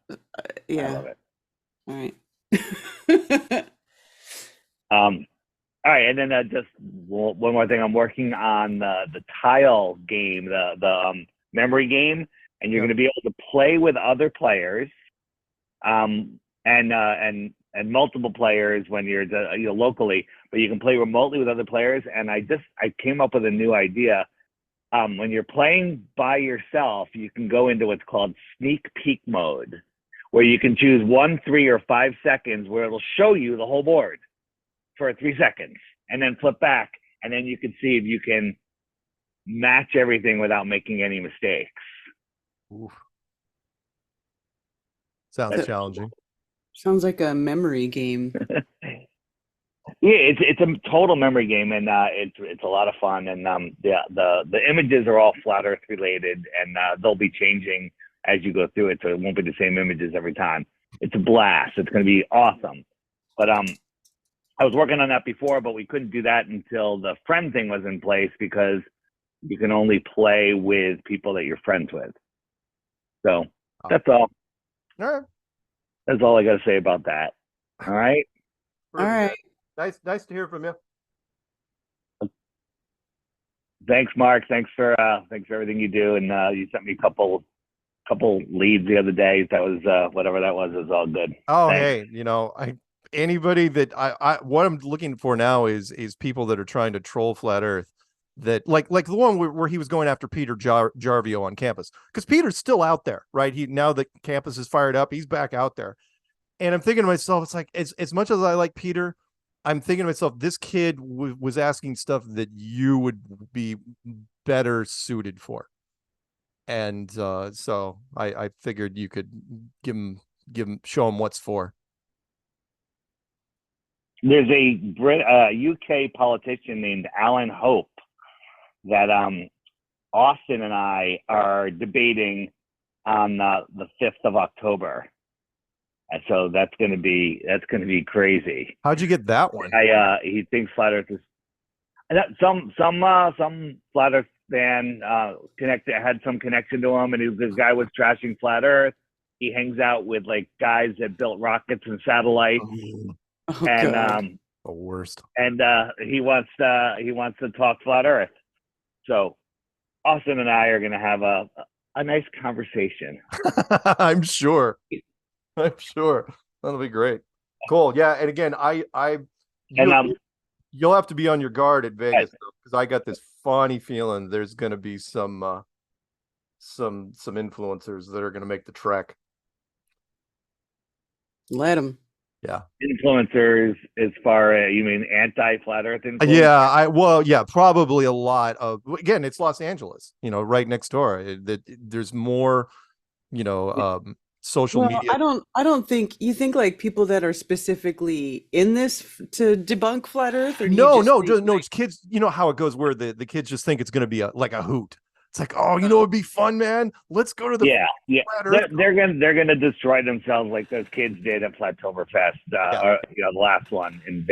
Yeah. I love it. All right. All right, and then just one more thing. I'm working on the tile game, the memory game, and you're going to be able to play with other players, and multiple players when you're locally, but you can play remotely with other players. And I came up with a new idea. When you're playing by yourself, you can go into what's called sneak peek mode, where you can choose 1, 3, or 5 seconds where it'll show you the whole board for 3 seconds, and then flip back, and then you can see if you can match everything without making any mistakes. Oof. Sounds challenging. Sounds like a memory game. Yeah, it's a total memory game, and it's a lot of fun. And the images are all flat Earth related, and they'll be changing as you go through it, so it won't be the same images every time. It's a blast. It's going to be awesome. But I was working on that before, but we couldn't do that until the friend thing was in place, because you can only play with people that you're friends with. So that's all. All right. That's all I got to say about that. All right. All right. Nice to hear from you. Thanks, Mark. Thanks for everything you do, and you sent me a couple leads the other day. That was whatever that was all good. Oh, Thanks. hey, anybody that I what I'm looking for now is people that are trying to troll flat Earth, that like the one where he was going after Peter Jarvio on campus, because Peter's still out there, right? Now that campus is fired up, he's back out there. And I'm thinking to myself, it's like, as much as I like Peter, I'm thinking to myself, this kid was asking stuff that you would be better suited for. And so I figured you could show him what's for. There's a UK politician named Alan Hope that Austin and I are debating on the 5th of October. And so that's gonna be crazy. How'd you get that one? He thinks flat Earth is. And some flat Earth fan had some connection to him, and this guy was trashing flat Earth. He hangs out with like guys that built rockets and satellites, The worst. And he wants to talk flat Earth. So Austin and I are gonna have a nice conversation. I'm sure. That'll be great. Cool. Yeah, and again, you'll have to be on your guard at Vegas because I got this funny feeling there's going to be some influencers that are going to make the trek. Let them. Yeah. Influencers, as far as you mean anti-flat Earth influencers? Yeah, probably a lot of. Again, it's Los Angeles, right next door. There's more, social media. I don't think you think like people that are specifically in this to debunk flat Earth, or No, it's kids. You know how it goes, where the kids just think it's going to be like a hoot. It's like, oh, it'd be fun, man. Let's go to the flat Earth. They're gonna destroy themselves like those kids did at Flattoberfest, or the last one in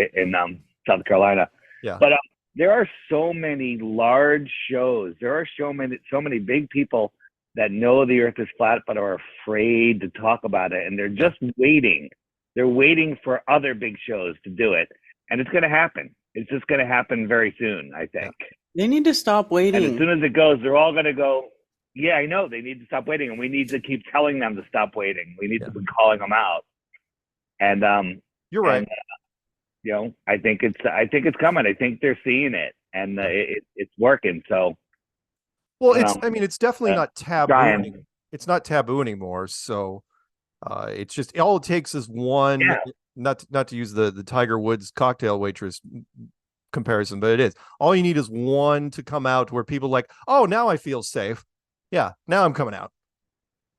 South Carolina. Yeah. But there are so many large shows. There are so many big people that know the Earth is flat but are afraid to talk about it, and they're just waiting. They're waiting for other big shows to do it, and it's going to happen. It's just going to happen very soon, I think. They need to stop waiting. And as soon as it goes, they're all going to go, yeah, I know. They need to stop waiting, and we need to keep telling them to stop waiting. We need to be calling them out. And you're right. And, I think it's coming. I think they're seeing it, and it's working. So. Well, it's definitely not taboo. It's not taboo anymore. So it's just all it takes is one. Not to use the Tiger Woods cocktail waitress comparison, but it is. All you need is one to come out where people like, oh, now I feel safe. Yeah, now I'm coming out.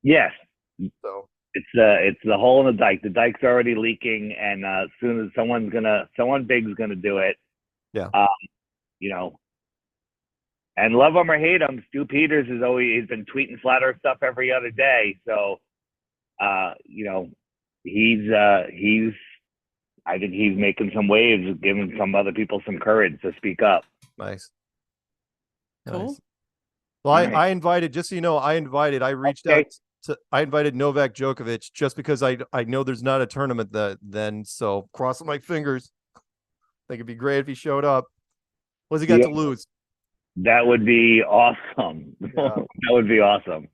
Yes. So it's the hole in the dike. The dike's already leaking, and as soon as someone big's gonna do it. Yeah. And love him or hate him, Stu Peters he's been tweeting flat Earth stuff every other day. So, I think he's making some waves, giving some other people some courage to speak up. Nice. Cool. Well, I invited, just so you know, I reached out I invited Novak Djokovic just because I know there's not a tournament then. So crossing my fingers. I think it'd be great if he showed up. What's he got to lose? That would be awesome. Yeah. That would be awesome.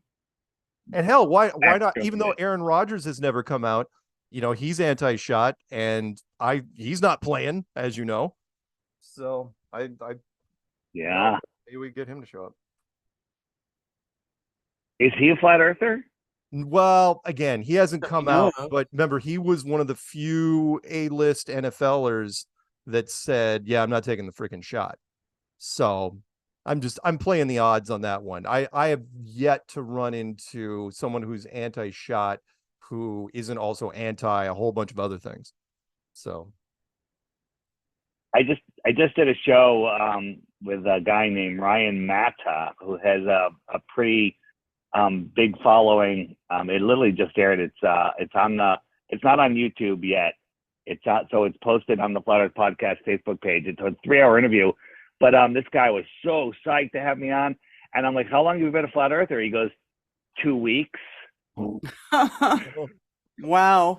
And hell, why not? Even though Aaron Rodgers has never come out, he's anti-shot, and he's not playing, as you know. So maybe we get him to show up. Is he a flat earther? Well, again, he hasn't come out, but remember, he was one of the few A-list NFLers that said, "Yeah, I'm not taking the freaking shot." So. I'm playing the odds on that one. I have yet to run into someone who's anti-shot who isn't also anti a whole bunch of other things. So I just did a show with a guy named Ryan Matta, who has a pretty big following. It literally just aired. It's not on YouTube yet. So it's posted on the Flat Earth Podcast Facebook page. It's a 3-hour interview. But this guy was so psyched to have me on. And I'm like, how long have you been a flat earther? He goes, 2 weeks. Wow.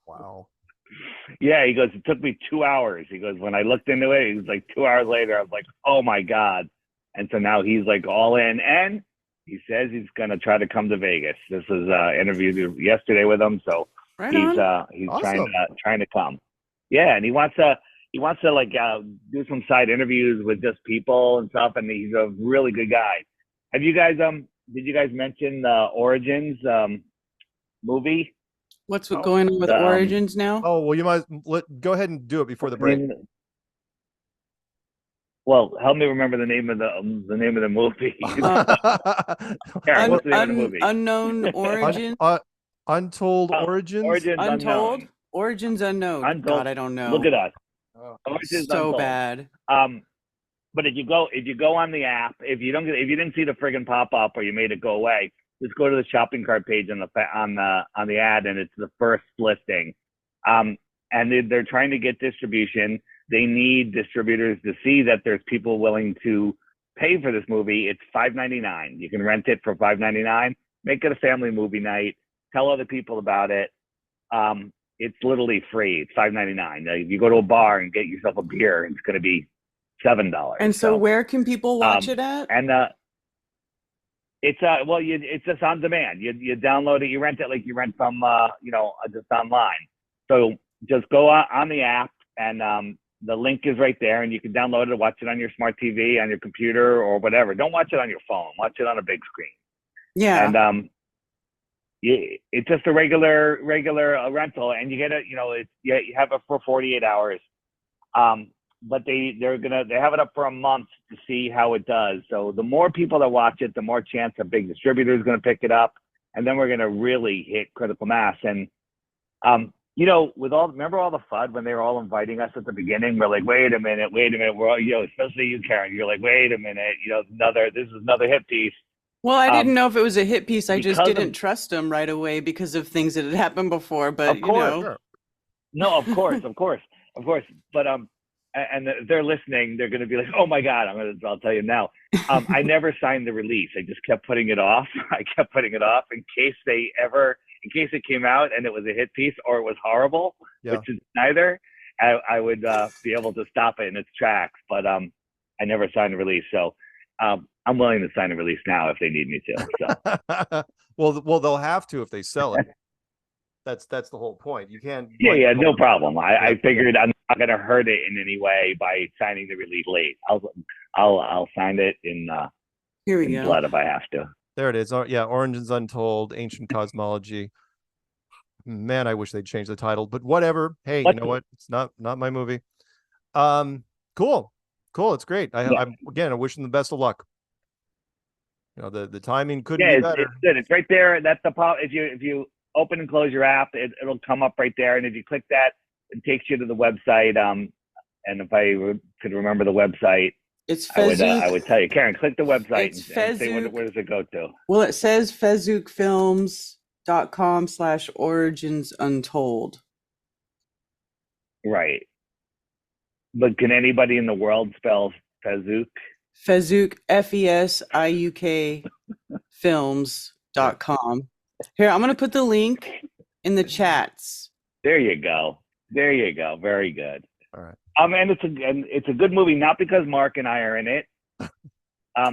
Wow. Yeah, he goes, it took me 2 hours. He goes, when I looked into it, he was like 2 hours later, I was like, oh my God. And so now he's like all in. And he says he's going to try to come to Vegas. This was interviewed yesterday with him. So he's awesome. trying to come. Yeah, and he wants to like do some side interviews with just people and stuff, and he's a really good guy. Have you guys did you guys mention the Origins movie? What's going on with Origins now? Oh, well, you might go ahead and do it before the break. Well, help me remember the name of the movie. Karen, what's the name of the movie? Unknown Origins. Untold Origins. Untold. Origins Unknown. Untold. God, I don't know. Look at us. Origins so Untold. Bad. But if you go on the app, if you didn't see the friggin' pop up or you made it go away, just go to the shopping cart page on the ad, and it's the first listing. And they're trying to get distribution. They need distributors to see that there's people willing to pay for this movie. It's $5.99. You can rent it for $5.99. Make it a family movie night. Tell other people about it. It's literally free. It's $5.99. If you go to a bar and get yourself a beer, it's going to be $7. And so where can people watch it at? And it's it's just on demand. You download it, you rent it like you rent from just online. So just go on the app, and the link is right there, and you can download it, watch it on your smart TV, on your computer, or whatever. Don't watch it on your phone. Watch it on a big screen. Yeah. And it's just a regular rental, and you get it. You have it for 48 hours. But they have it up for a month to see how it does. So the more people that watch it, the more chance a big distributor is going to pick it up, and then we're going to really hit critical mass. And remember all the FUD when they were all inviting us at the beginning? We're like, wait a minute. We're all, especially you, Karen. You're like, wait a minute. This is another hit piece. Well, I didn't know if it was a hit piece. I just didn't trust them right away because of things that had happened before. But no, of course. But and if they're listening, they're going to be like, oh my God, I'll tell you now. I never signed the release. I just kept putting it off. In case it came out and it was a hit piece or it was horrible, which is neither, I would be able to stop it in its tracks. But I never signed the release. So I'm willing to sign a release now if they need me to. So. well, they'll have to if they sell it. That's the whole point. You can't. Yeah, no problem. I figured I'm not going to hurt it in any way by signing the release late. I'll sign it in Here we go. blood if I have to. There it is. Origins Untold, Ancient Cosmology. Man, I wish they'd change the title, but whatever. Hey, you know what? It's not my movie. Cool. It's great. I wish them the best of luck. The timing couldn't be better. It's right there. That's the problem. If you open and close your app, it'll come up right there, and if you click that, it takes you to the website. And if I could remember the website, it's I would tell you. Karen, click the website and say where does it go to? Well, it says fezookfilms.com/origins untold. Right. But can anybody in the world spell Fezook? Fezook, FESIUK films.com. Here, I'm going to put the link in the chats. There you go. Very good. All right. And it's a good movie, not because Mark and I are in it,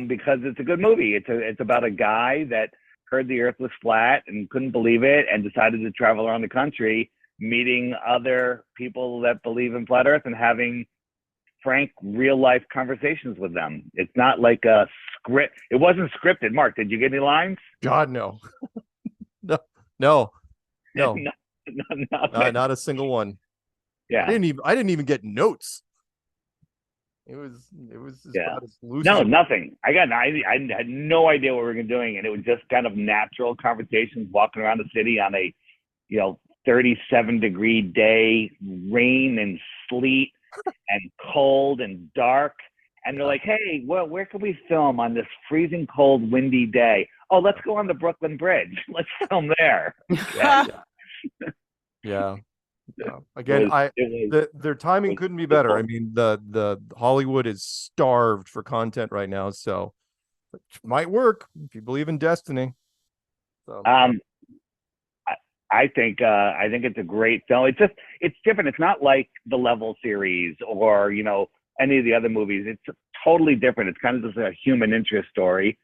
because it's a good movie. It's about a guy that heard the Earth was flat and couldn't believe it, and decided to travel around the country, meeting other people that believe in flat Earth and having frank, real life conversations with them. It's not like a script. It wasn't scripted. Mark, did you get any lines? God, no. No. Not a single one. Yeah. I didn't even get notes. It was about as loose. No, nothing. I had no idea what we were doing, and it was just kind of natural conversations, walking around the city on a 37-degree day, rain and sleet and cold and dark. And they're like, hey, well, where can we film on this freezing cold, windy day? Oh, let's go on the Brooklyn Bridge. Let's film there. Yeah. Again, their timing couldn't be better. I mean, the Hollywood is starved for content right now, so it might work if you believe in destiny. So. I think it's a great film. It's different. It's not like the Level series or any of the other movies. It's totally different. It's kind of just a human interest story,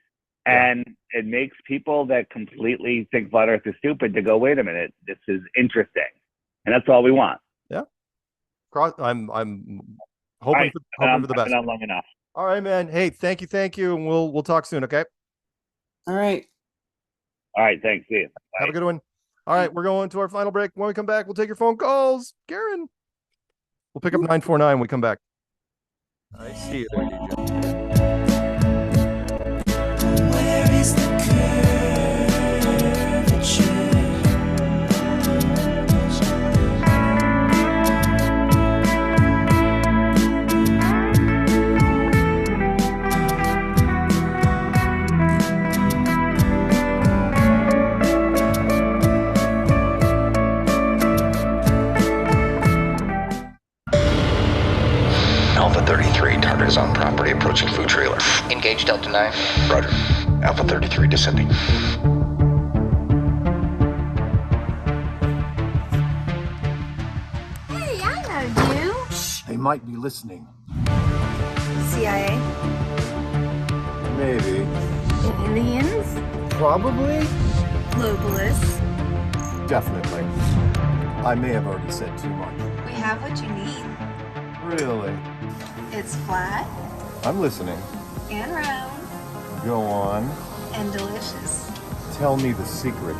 and it makes people that completely think flat Earth is stupid to go, wait a minute, this is interesting, and that's all we want. Yeah. I'm hoping for the best. Not long enough. All right, man. Hey, thank you, and we'll talk soon. Okay. All right. Thanks. See you. Bye. Have a good one. All right, we're going to our final break. When we come back, we'll take your phone calls. Karen. We'll pick up 949 when we come back. I see you there, DJ. Where is the 33, target is on property, approaching food trailer. Engage Delta 9. Roger. Alpha 33 descending. Hey, I know you. They might be listening. CIA? Maybe. Aliens? Probably. Globalists? Definitely. I may have already said too much. We have what you need. Really? It's flat I'm listening. and round Go on. and delicious. Tell me the secret.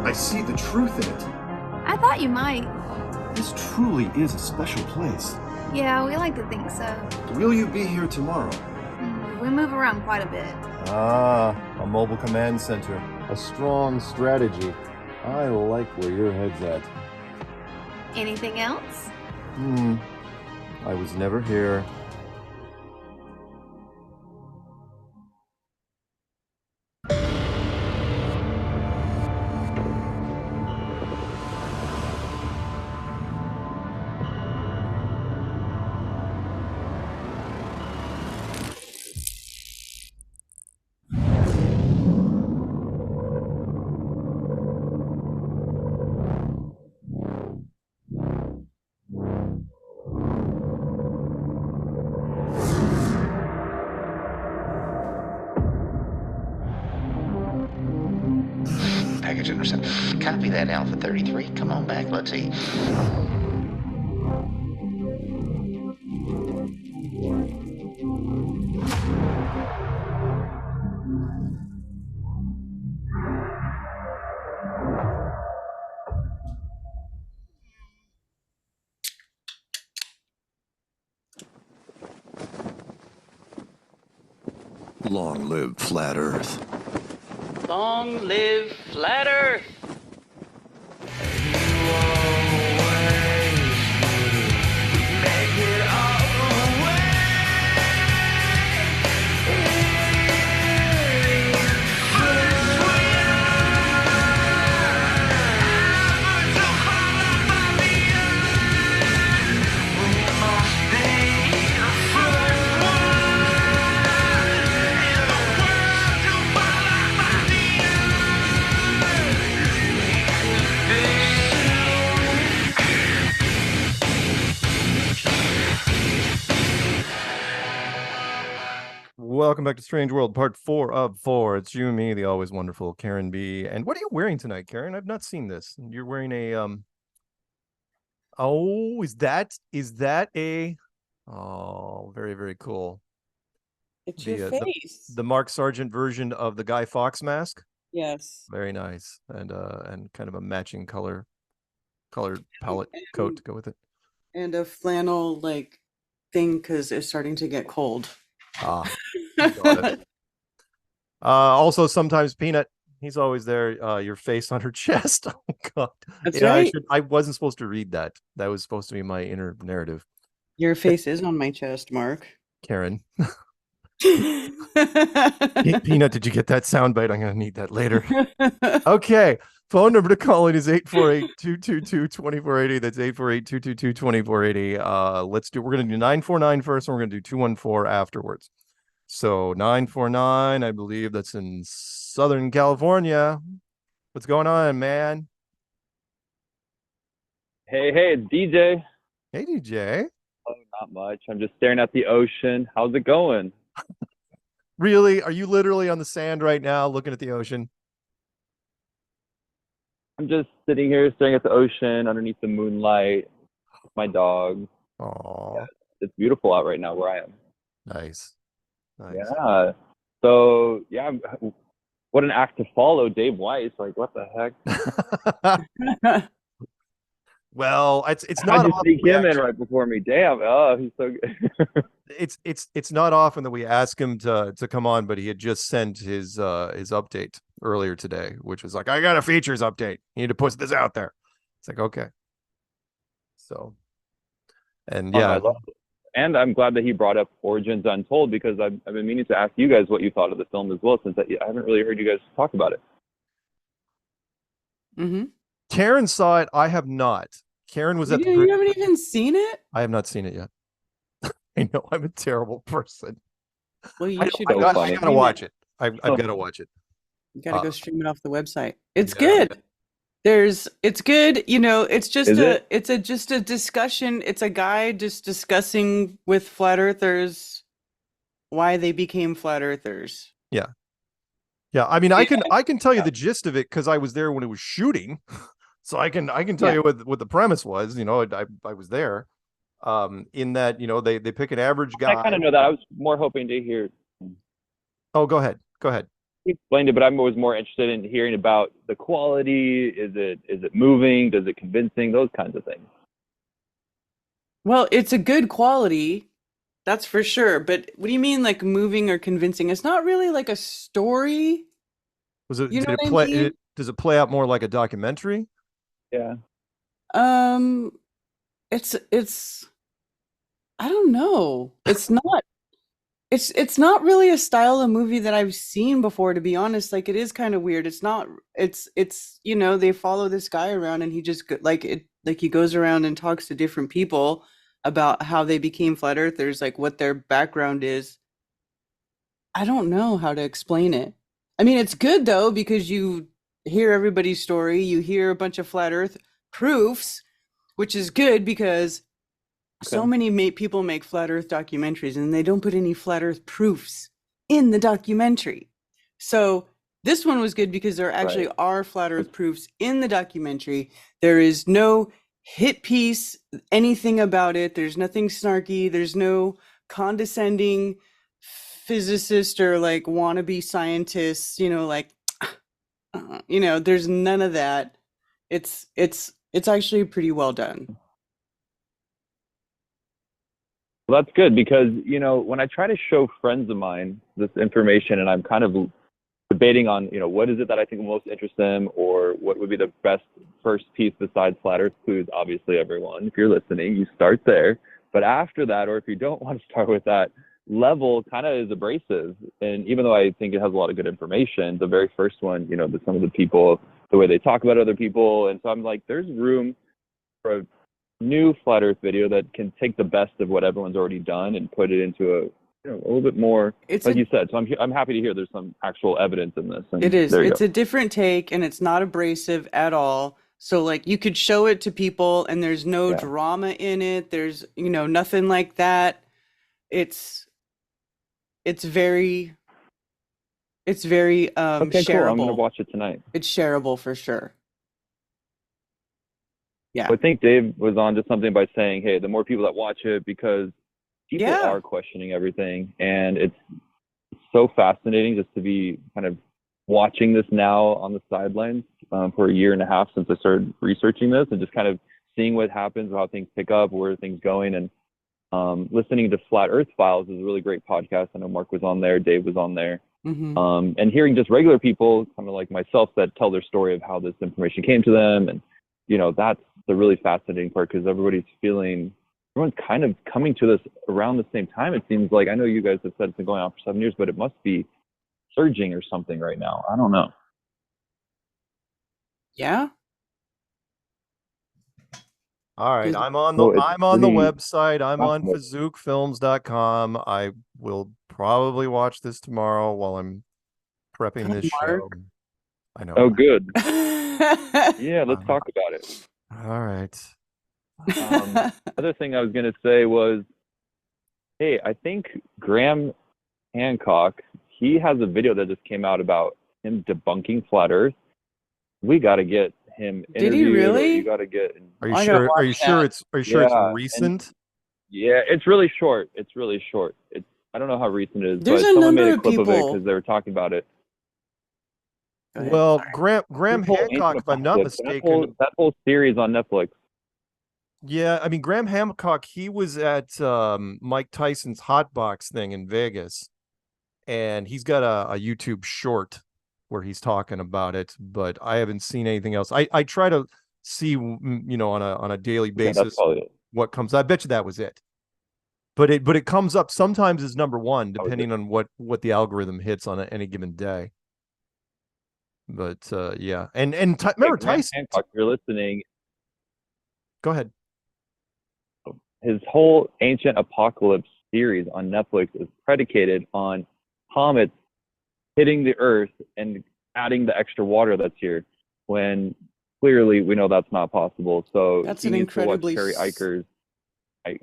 I see the truth in it. I thought you might. This truly is a special place. Yeah, we like to think so. Will you be here tomorrow? We move around quite a bit. Ah, a mobile command center. A strong strategy. I like where your head's at. Anything else? I was never here. Package intercept. Copy that, Alpha 33. Come on back, let's eat. Long live Flat Earth. Long live Flat Earth! Welcome back to Strange World, part 4 of 4. It's you and me, the always wonderful Karen B. And what are you wearing tonight, Karen? I've not seen this. You're wearing a oh, is that a very, very cool. It's your face. The Mark Sargent version of the Guy Fawkes mask. Yes. Very nice. And kind of a matching color palette coat to go with it. And a flannel like thing because it's starting to get cold. Got it. Also, sometimes Peanut, he's always there. Your face on her chest. Oh God, that's right. I wasn't supposed to read that. That was supposed to be my inner narrative. Your face is on my chest, Mark. Karen. Peanut, did you get that soundbite? I'm gonna need that later. Okay. Phone number to call in is 848-222-2480. That's 848-222-2480. We're going to do 949 first, and we're going to do 214 afterwards. So 949, I believe that's in Southern California. What's going on, man? Hey, it's DJ. Hey, DJ. Oh, not much. I'm just staring at the ocean. How's it going? Really? Are you literally on the sand right now looking at the ocean? I'm just sitting here staring at the ocean underneath the moonlight with my dog. Oh, yeah, it's beautiful out right now where I am. Nice. Yeah. So yeah, what an act to follow, Dave Weiss. Like, what the heck? Well, it's I not just often sneak we him in actually- right before me. Damn. Oh, he's so good. it's not often that we ask him to come on, but he had just sent his update earlier today, which was like, I got a features update. You need to put this out there. It's like, okay. So, and yeah, I love it. And I'm glad that he brought up Origins Untold, because I've been meaning to ask you guys what you thought of the film as well, since I haven't really heard you guys talk about it. Mm-hmm. Karen saw it. I have not. Karen was at the. You haven't even seen it? I have not seen it yet. I know I'm a terrible person. Well, you should. I gotta watch it. I've got to watch it. You gotta go stream it off the website. It's good. It's good. You know, it's just just a discussion. It's a guy just discussing with flat earthers why they became flat earthers. Yeah. Yeah. I mean, I can tell you the gist of it because I was there when it was shooting. So I can tell you what the premise was. You know, I was there. In that, you know, they pick an average guy. I kind of know that. I was more hoping to hear. Oh, go ahead. He explained it, but I was more interested in hearing about the quality. Is it moving? Does it convincing? Those kinds of things. Well, it's a good quality, that's for sure. But what do you mean, like moving or convincing? It's not really like a story. Was it? You know did it what I play? mean? Does it play out more like a documentary? Yeah. It's. I don't know. It's not. It's not really a style of movie that I've seen before, to be honest. Like, it is kind of weird. It's not. It's you know, they follow this guy around and he just like he goes around and talks to different people about how they became flat earthers, like what their background is. I don't know how to explain it. I mean, it's good though, because you hear everybody's story, you hear a bunch of flat earth proofs, which is good because so many people make flat earth documentaries and they don't put any flat earth proofs in the documentary. So this one was good because there actually are flat earth proofs in the documentary. There is no hit piece, anything about it. There's nothing snarky. There's no condescending physicist or like wannabe scientists, you know, like, you know, there's none of that. It's actually pretty well done. Well, that's good, because, you know, when I try to show friends of mine this information and I'm kind of debating on, you know, what is it that I think will most interest them, or what would be the best first piece besides flat earth foods, obviously, everyone, if you're listening, you start there. But after that, or if you don't want to start with that, level kind of is abrasive. And even though I think it has a lot of good information, the very first one, you know, some of the people, the way they talk about other people. And so I'm like, there's room for a new flat earth video that can take the best of what everyone's already done and put it into a little bit more, like you said. So I'm happy to hear there's some actual evidence in this. And it is. It's a different take, and it's not abrasive at all. So like you could show it to people and there's no drama in it. There's, you know, nothing like that. It's very okay, shareable. cool. I'm gonna watch it tonight. It's shareable for sure. Yeah. I think Dave was on to something by saying, hey, the more people that watch it, because people are questioning everything, and it's so fascinating just to be kind of watching this now on the sidelines for a year and a half since I started researching this, and just kind of seeing what happens, how things pick up, where things going. And listening to Flat Earth Files is a really great podcast. I know Mark was on there, Dave was on there. Mm-hmm. And hearing just regular people, kind of like myself, that tell their story of how this information came to them. And, you know, that's the really fascinating part, because everyone's kind of coming to this around the same time. It seems like, I know you guys have said it's been going on for 7 years, but it must be surging or something right now. I don't know. Yeah. All right, I'm on the website. I'm on fazookfilms.com. I will probably watch this tomorrow while I'm prepping this show. I know. Oh, good. Yeah, let's talk about it. All right. Other thing I was going to say was, hey, I think Graham Hancock, he has a video that just came out about him debunking flat Earth. We got to get him interviewed. Did he really? You got to get. Are you sure? Are you sure it's? Are you sure it's recent? Yeah, it's really short. It's really short. It's. I don't know how recent it is, There's but a someone number made a of clip of it people. because they were talking about it. Well, Graham People Hancock, if I'm not apocalypse. mistaken, that whole series on Netflix. yeah, I mean Graham Hancock, he was at Mike Tyson's Hot Box thing in Vegas, and he's got a YouTube short where he's talking about it, but I haven't seen anything else. I try to see, you know, on a daily basis what comes. I bet you that was it. But it comes up sometimes as number one, depending on what the algorithm hits on any given day. But yeah, and remember Tyson. Hancock, you're listening. Go ahead. His whole Ancient Apocalypse series on Netflix is predicated on comets hitting the Earth and adding the extra water that's here, when clearly we know that's not possible. So That's he an needs to watch incredibly Terry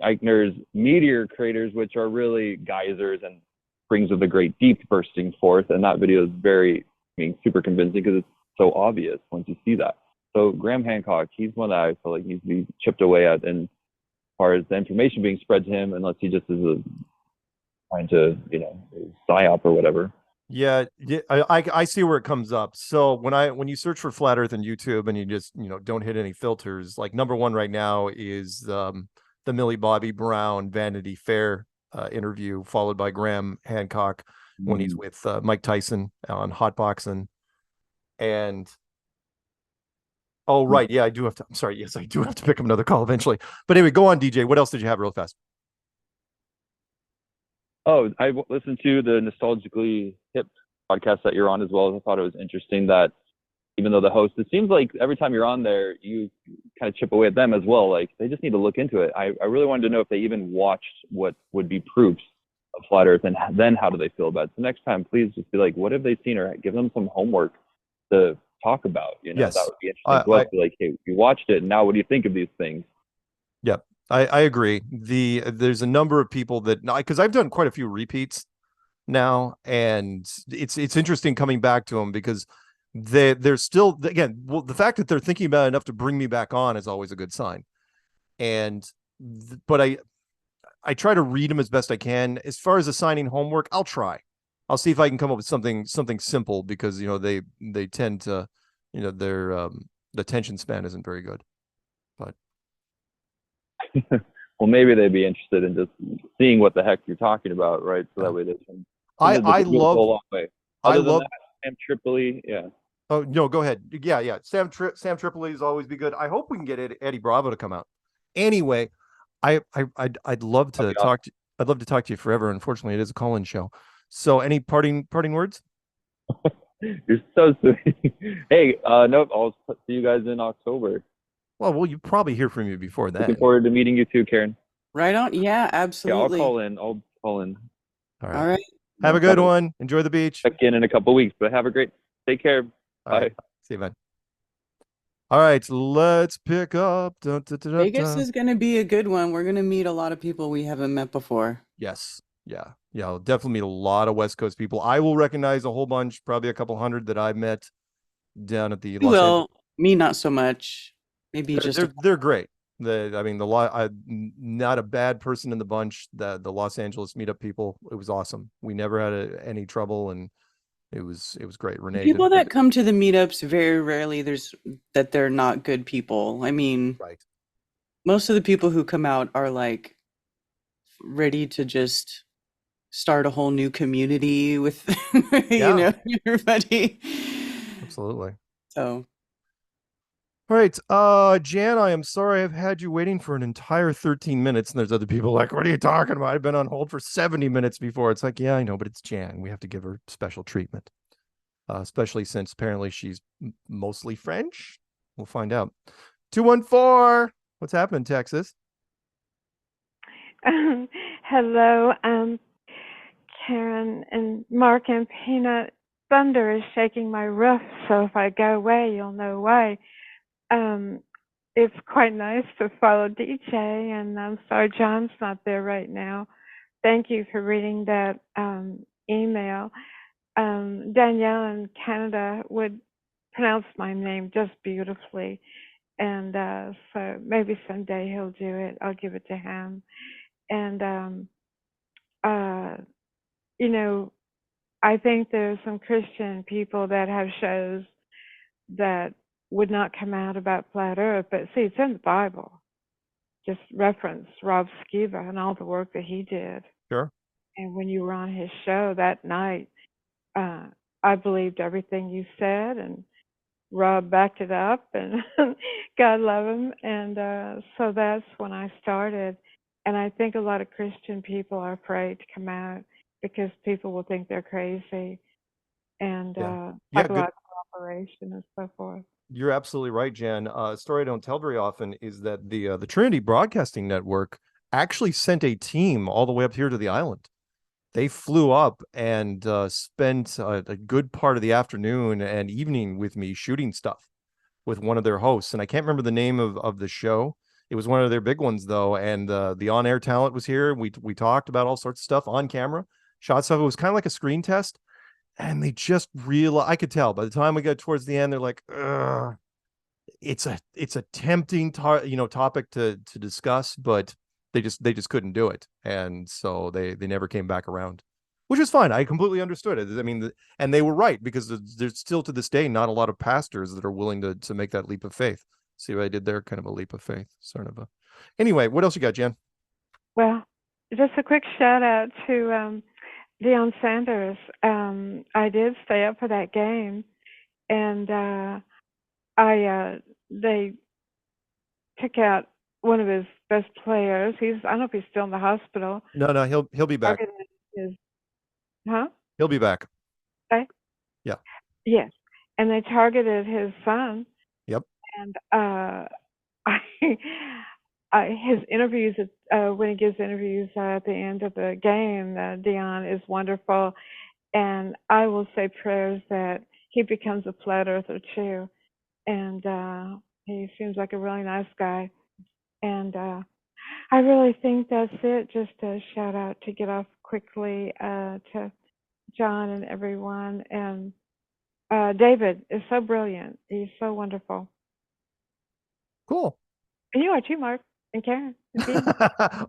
Eichner's meteor craters, which are really geysers and springs of the Great Deep bursting forth. And that video is super convincing because it's so obvious once you see that. So Graham Hancock, he's one that I feel like needs to be chipped away at, and as far as the information being spread to him, unless he just is trying to, psyop or whatever. Yeah, I see where it comes up. So when you search for flat Earth on YouTube and you just don't hit any filters, like number one right now is the Millie Bobby Brown Vanity Fair interview, followed by Graham Hancock when he's with Mike Tyson on Hot Boxing. And right, yeah, I do have to. I'm sorry, yes, I do have to pick up another call eventually. But anyway, go on, DJ. What else did you have real fast? Oh, I listened to the Nostalgically Hip podcast that you're on as well. I thought it was interesting that even though the host, it seems like every time you're on there, you kind of chip away at them as well. Like, they just need to look into it. I really wanted to know if they even watched what would be proofs of flat Earth, and then how do they feel about it. So next time, please just be like, what have they seen, or give them some homework to talk about. Yes. That would be interesting. To be like, hey, you watched it, and now what do you think of these things? Yep. I agree. There's a number of people that, because I've done quite a few repeats now, and it's interesting coming back to them because they're still, again, well, the fact that they're thinking about it enough to bring me back on is always a good sign. But I try to read them as best I can. As far as assigning homework, I'll try. I'll see if I can come up with something simple, because they tend to, their attention span isn't very good. But well, maybe they'd be interested in just seeing what the heck you're talking about, right? So that way they can. I love that, Sam Tripoli, yeah. Oh no, go ahead. Yeah. Sam Tripoli is always be good. I hope we can get Eddie Bravo to come out. Anyway, I'd love to talk to. I'd love to talk to you forever. Unfortunately, it is a call-in show. So, any parting words? You're so sweet. Hey, nope. I'll see you guys in October. Well, you probably hear from you before that. Looking forward to meeting you too, Karen. Right on. Yeah, absolutely. Yeah, I'll call in. All right. Have a good one. Enjoy the beach. Check in a couple of weeks, but have a great. Take care. Bye. Right. See you, man. All right, let's pick up. Vegas is going to be a good one. We're going to meet a lot of people we haven't met before. Yes. Yeah. I'll definitely meet a lot of West Coast people. I will recognize a whole bunch, probably a couple hundred that I've met down at the. Me not so much. Maybe they're great. I'm not a bad person in the bunch. The Los Angeles meetup people, it was awesome. We never had any trouble, and it was great. Renee, people that come to the meetups, very rarely they're not good people. I mean, right. Most of the people who come out are like ready to just start a whole new community with everybody. Absolutely. So. All right, Jan, I am sorry I've had you waiting for an entire 13 minutes, and there's other people like, what are you talking about? I've been on hold for 70 minutes before. It's like, yeah, I know, but it's Jan. We have to give her special treatment, especially since apparently she's mostly French. We'll find out. 214, what's happening, Texas? Hello, Karen and Mark and Peanut. Thunder is shaking my roof, so if I go away, you'll know why. It's quite nice to follow DJ, and I'm sorry John's not there right now. Thank you for reading that email. Danielle in Canada would pronounce my name just beautifully. And so maybe someday he'll do it. I'll give it to him. And, you know, I think there's some Christian people that have shows that would not come out about flat Earth, but see, it's in the Bible. Just reference Rob Skiba and all the work that he did. Sure. And when you were on his show that night, I believed everything you said, and Rob backed it up, and God love him. And so that's when I started. And I think a lot of Christian people are afraid to come out because people will think they're crazy, and psychological operation and so forth. You're absolutely right, Jen. A story I don't tell very often is that the Trinity Broadcasting Network actually sent a team all the way up here to the island. They flew up and spent a good part of the afternoon and evening with me shooting stuff with one of their hosts. And I can't remember the name of the show. It was one of their big ones, though. And the on-air talent was here. We talked about all sorts of stuff on camera, shot stuff. It was kind of like a screen test. And they just realized, I could tell by the time we got towards the end, they're like, ugh, it's a tempting topic to discuss, but they just couldn't do it. And so they never came back around, which is fine. I completely understood it. I mean, and they were right, because there's still to this day not a lot of pastors that are willing to make that leap of faith. See what I did there? Kind of a leap of faith, sort of a. Anyway, what else you got, Jen? Well, just a quick shout out to Deion Sanders. I did stay up for that game, and they took out one of his best players. I don't know if he's still in the hospital. No, he'll be back. He'll be back. Okay. Yeah. Yes, and they targeted his son. Yep. And his interviews, when he gives interviews at the end of the game, Deion is wonderful. And I will say prayers that he becomes a flat earther too. And he seems like a really nice guy. And I really think that's it. Just a shout out to get off quickly to John and everyone. And David is so brilliant. He's so wonderful. Cool. And you are too, Mark and Karen.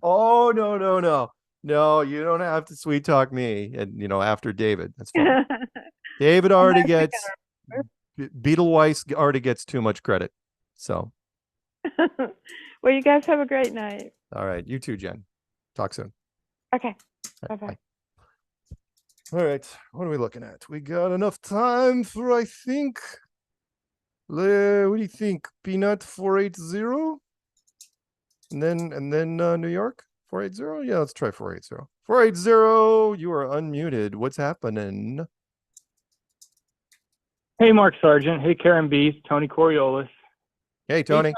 Oh, no, you don't have to sweet talk me. And after David, that's fine. David already gets Beetleweiss already gets too much credit. So well, you guys have a great night. All right, you too, Jen. Talk soon. Okay. Bye-bye. All right, what are we looking at? We got enough time for, I think, what do you think? Peanut 480? And then New York 480? Yeah, let's try 480. 480, you are unmuted. What's happening? Hey, Mark Sargent. Hey, Karen Bees. Tony Coriolis. Hey, Tony.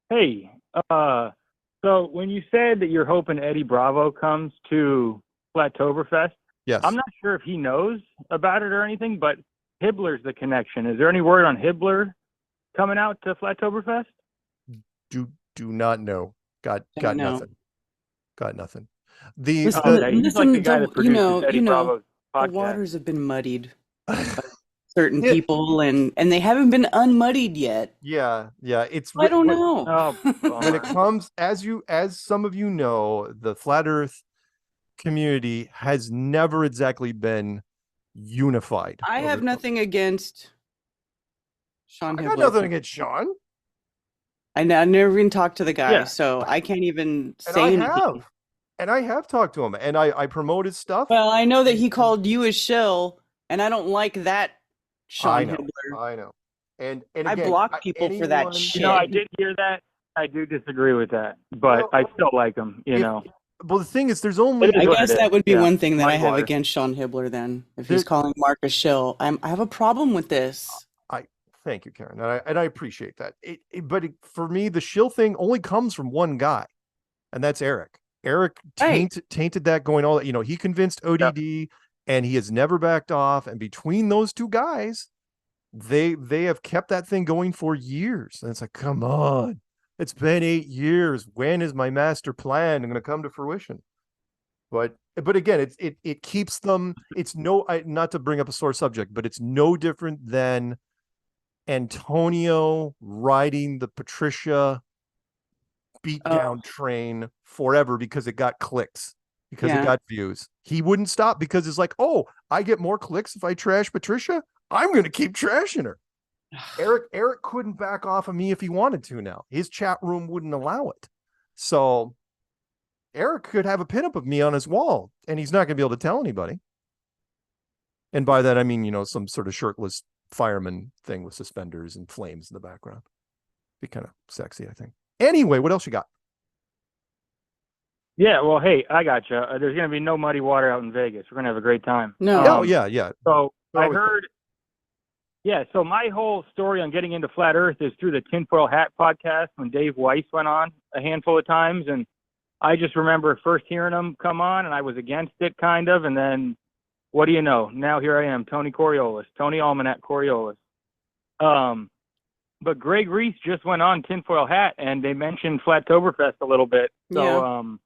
Hey, so when you said that you're hoping Eddie Bravo comes to Flattoberfest, yes, I'm not sure if he knows about it or anything, but Hibbler's the connection. Is there any word on Hibbler coming out to Flattoberfest? Do not know. Got nothing. Got nothing. He's like the guy that produces Eddie Bravo's podcast. The waters have been muddied by certain people, and they haven't been unmuddied yet. Yeah. It's I don't know. When it comes, as some of you know, the flat Earth community has never exactly been unified. I have nothing against Sean Hibbler. I got nothing against Sean. I never even talked to the guy, so I can't even say anything. And I have talked to him, and I promote his stuff. Well, I know that he called you a shill, and I don't like that, Sean Hibbler. I know. And again, I block people for that shit. I did hear that. I do disagree with that, but I still like him, Well, the thing is, there's only... I guess that would be one thing that I have against Sean Hibbler, then. If he's calling Mark a shill. I have a problem with this. Thank you, Karen. And I appreciate that. But for me, the shill thing only comes from one guy, and that's Eric. Eric tainted that going all... he convinced ODD, and he has never backed off. And between those two guys, they have kept that thing going for years. And it's like, come on. It's been 8 years. When is my master plan going to come to fruition? But but again, it keeps them. It's not to bring up a sore subject, but it's no different than Antonio riding the Patricia beatdown train forever because it got clicks, because it got views. He wouldn't stop because it's like, oh, I get more clicks if I trash Patricia. I'm going to keep trashing her. Eric couldn't back off of me if he wanted to now. His chat room wouldn't allow it. So Eric could have a pinup of me on his wall, and he's not going to be able to tell anybody. And by that, I mean, some sort of shirtless fireman thing with suspenders and flames in the background. Be kind of sexy, I think. Anyway, what else you got? Yeah, well, hey, I got you. There's going to be no muddy water out in Vegas. We're going to have a great time. No. Yeah. So I heard, so my whole story on getting into Flat Earth is through the Tinfoil Hat podcast when Dave Weiss went on a handful of times. And I just remember first hearing him come on, and I was against it kind of. And then, what do you know? Now here I am, Tony Almanac Coriolis. But Greg Reese just went on Tinfoil Hat, and they mentioned Flattoberfest a little bit. So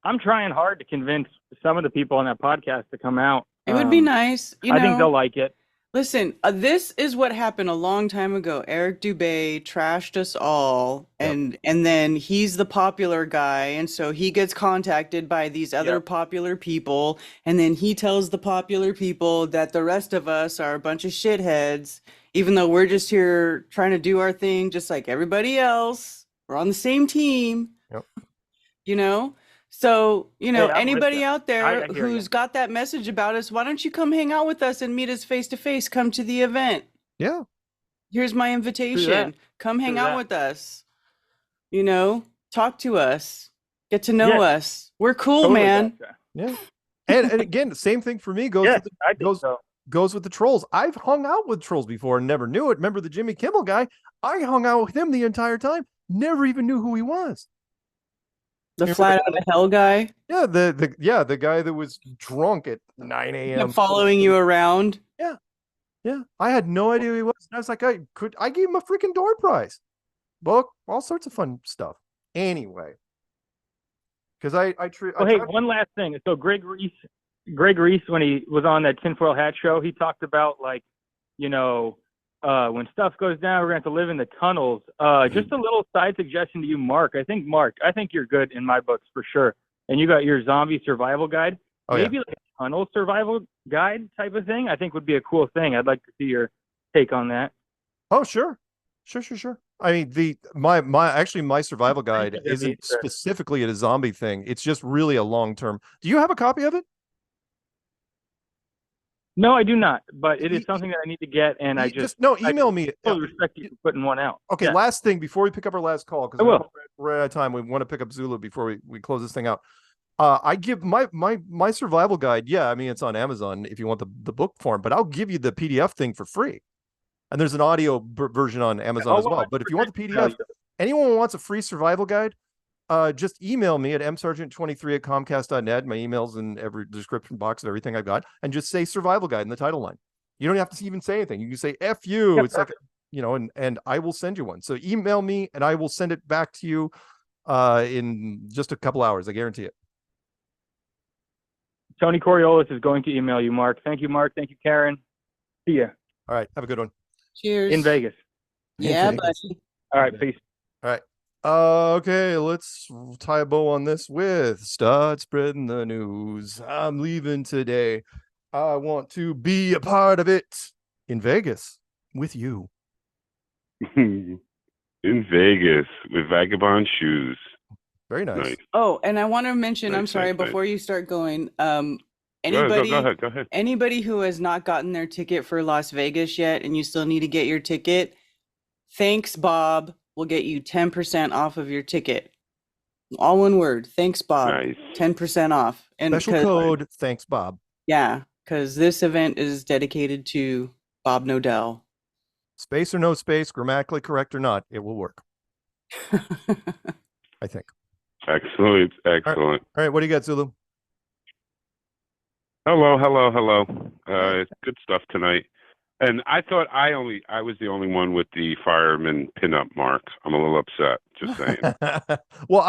I'm trying hard to convince some of the people on that podcast to come out. It would be nice. I think they'll like it. Listen, this is what happened a long time ago. Eric Dubé trashed us all, and then he's the popular guy, and so he gets contacted by these other popular people, and then he tells the popular people that the rest of us are a bunch of shitheads, even though we're just here trying to do our thing just like everybody else. We're on the same team. So, anybody out there who's got that message about us, why don't you come hang out with us and meet us face to face? Come to the event. Yeah. Here's my invitation. Come hang out with us. Talk to us. Get to know us. We're cool, man. Yeah. And again, the same thing for me goes with the trolls. I've hung out with trolls before and never knew it. Remember the Jimmy Kimmel guy? I hung out with him the entire time. Never even knew who he was. The flat out of hell guy? Yeah, the guy that was drunk at 9 a.m. following you around. Yeah. Yeah. I had no idea who he was. And I was like, I gave him a freaking door prize. Book, all sorts of fun stuff. Anyway. Because one last thing. So Greg Reese, when he was on that Tinfoil Hat show, he talked about when stuff goes down, we're going to have to live in the tunnels. Just a little side suggestion to you, Mark. I think you're good in my books for sure. And you got your zombie survival guide. Maybe like a tunnel survival guide type of thing, I think would be a cool thing. I'd like to see your take on that. Oh, sure. Sure. I mean, my survival guide isn't specifically a zombie thing. It's just really a long-term. Do you have a copy of it? No, I do not, but it is something that I need to get, and email me. I respect you for putting one out. Okay, last thing before we pick up our last call, because we're out of time. We want to pick up Zulu before we close this thing out. I give my survival guide. Yeah, I mean it's on Amazon if you want the book form, but I'll give you the PDF thing for free. And there's an audio version on Amazon as well. But if you want the PDF, anyone who wants a free survival guide, just email me at msargent23@comcast.net. My email's in every description box of everything I've got, and just say survival guide in the title line. You don't have to even say anything. You can say F you. It's like, and I will send you one. So email me and I will send it back to you in just a couple hours. I guarantee it. Tony Coriolis is going to email you, Mark. Thank you, Mark. Thank you, Karen. See ya. All right. Have a good one. Cheers. In Vegas. Yeah, buddy. All right. Peace. All right. Okay, let's tie a bow on this with start spreading the news. I'm leaving today. I want to be a part of it in Vegas with you. In Vegas with Vagabond Shoes. Very nice. Oh, and I want to mention, I'm sorry, before you start going, anybody, go ahead. Anybody who has not gotten their ticket for Las Vegas yet and you still need to get your ticket, thanks, Bob. Will get you 10% off of your ticket. All one word. Thanks, Bob. Nice. 10% off. And special code, thanks, Bob. Yeah, because this event is dedicated to Bob Nodell. Space or no space, grammatically correct or not, it will work. I think. Excellent. All right, what do you got, Zulu? Hello. Good stuff tonight. And I thought I was the only one with the fireman pinup, Mark. I'm a little upset, just saying. Well,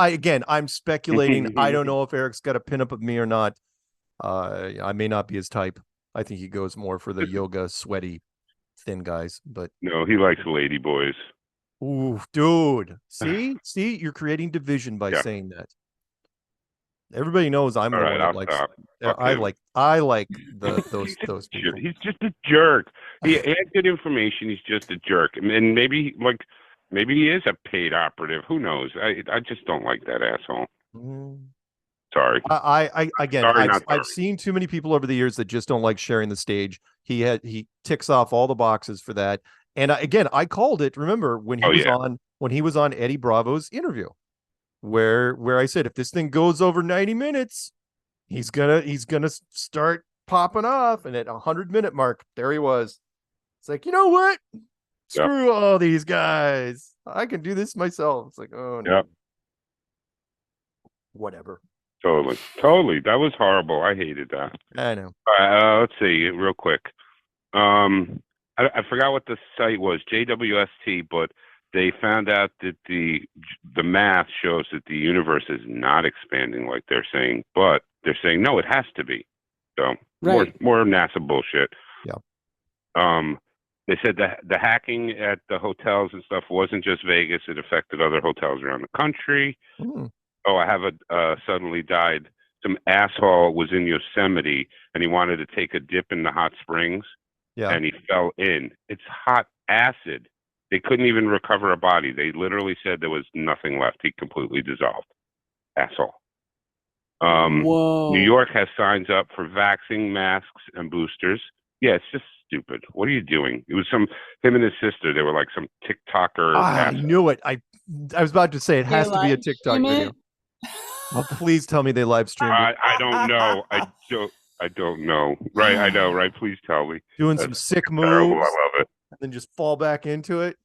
I'm speculating. I don't know if Eric's got a pinup of me or not. I may not be his type. I think he goes more for the yoga, sweaty, thin guys. But no, he likes lady boys. Ooh, dude. See, you're creating division by saying that. Everybody knows I'm the one that likes. I like those people. He's just a jerk. He has good information. He's just a jerk, and maybe he is a paid operative. Who knows? I just don't like that asshole. Sorry. I've seen too many people over the years that just don't like sharing the stage. He ticks off all the boxes for that. And I called it. Remember when he was on Eddie Bravo's interview, where I said if this thing goes over 90 minutes, he's gonna start popping off. And at 100-minute mark, there he was. It's like, you know what? Screw all these guys. I can do this myself. It's like, oh no. Yep. Whatever. Totally. That was horrible. I hated that. I know. Let's see, real quick. I forgot what the site was, JWST, but they found out that the math shows that the universe is not expanding like they're saying, but they're saying no, it has to be. So more NASA bullshit. Yeah. They said the hacking at the hotels and stuff wasn't just Vegas; it affected other hotels around the country. Oh, I have suddenly died. Some asshole was in Yosemite and he wanted to take a dip in the hot springs. Yeah. And he fell in. It's hot acid. They couldn't even recover a body. They literally said there was nothing left. He completely dissolved. Asshole. Whoa. New York has signs up for vaccine masks and boosters. Yeah, it's just stupid. What are you doing? It was him and his sister. They were like some TikToker. I knew it. I was about to say it has to be a TikTok video. Oh, please tell me they live streamed it. I don't know. I don't know. Right, I know, right? Please tell me. Doing some sick moves. Terrible. I love it. And then just fall back into it.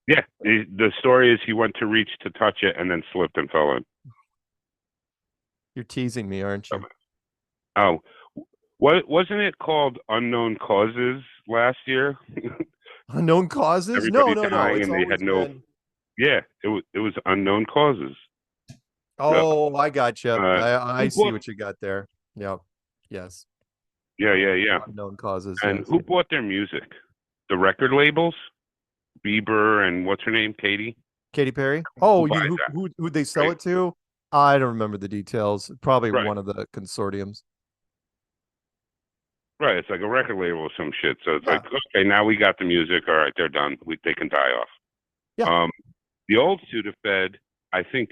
Yeah, the story is he went to reach to touch it and then slipped and fell in. You're teasing me, aren't you? Oh, wasn't it called Unknown Causes last year? Unknown Causes? Everybody No. dying It's and they had no. been... Yeah, it was Unknown Causes. Oh, I got you. I see what you got there. Yeah. Yes. Yeah. Unknown Causes. And yes. who bought their music? The record labels? Bieber and what's her name? Katy Perry? Oh, who'd they sell Right. it to? I don't remember the details. Probably one of the consortiums. Right, it's like a record label or some shit. So it's like, okay, now we got the music. All right, they're done. They can die off. Yeah. The old Sudafed, I think,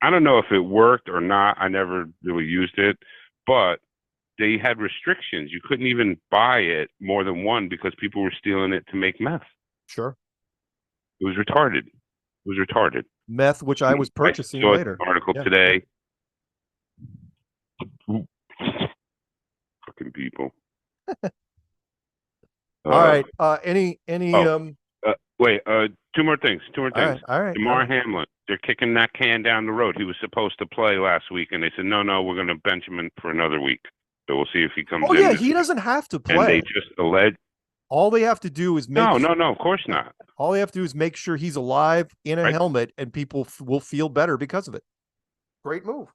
I don't know if it worked or not. I never really used it, but they had restrictions. You couldn't even buy it more than one because people were stealing it to make meth. Sure. It was retarded. Meth, which I was purchasing I saw later. An article today. Fucking people. All right. Any wait, two more things. All right. DeMar Hamlin, they're kicking that can down the road. He was supposed to play last week, and they said, no, we're going to bench him in for another week. So we'll see if he comes in. Oh, yeah, he doesn't have to play. And they just allege. All they have to do is make No, of course not. All they have to do is make sure he's alive in a helmet, and people will feel better because of it. Great move.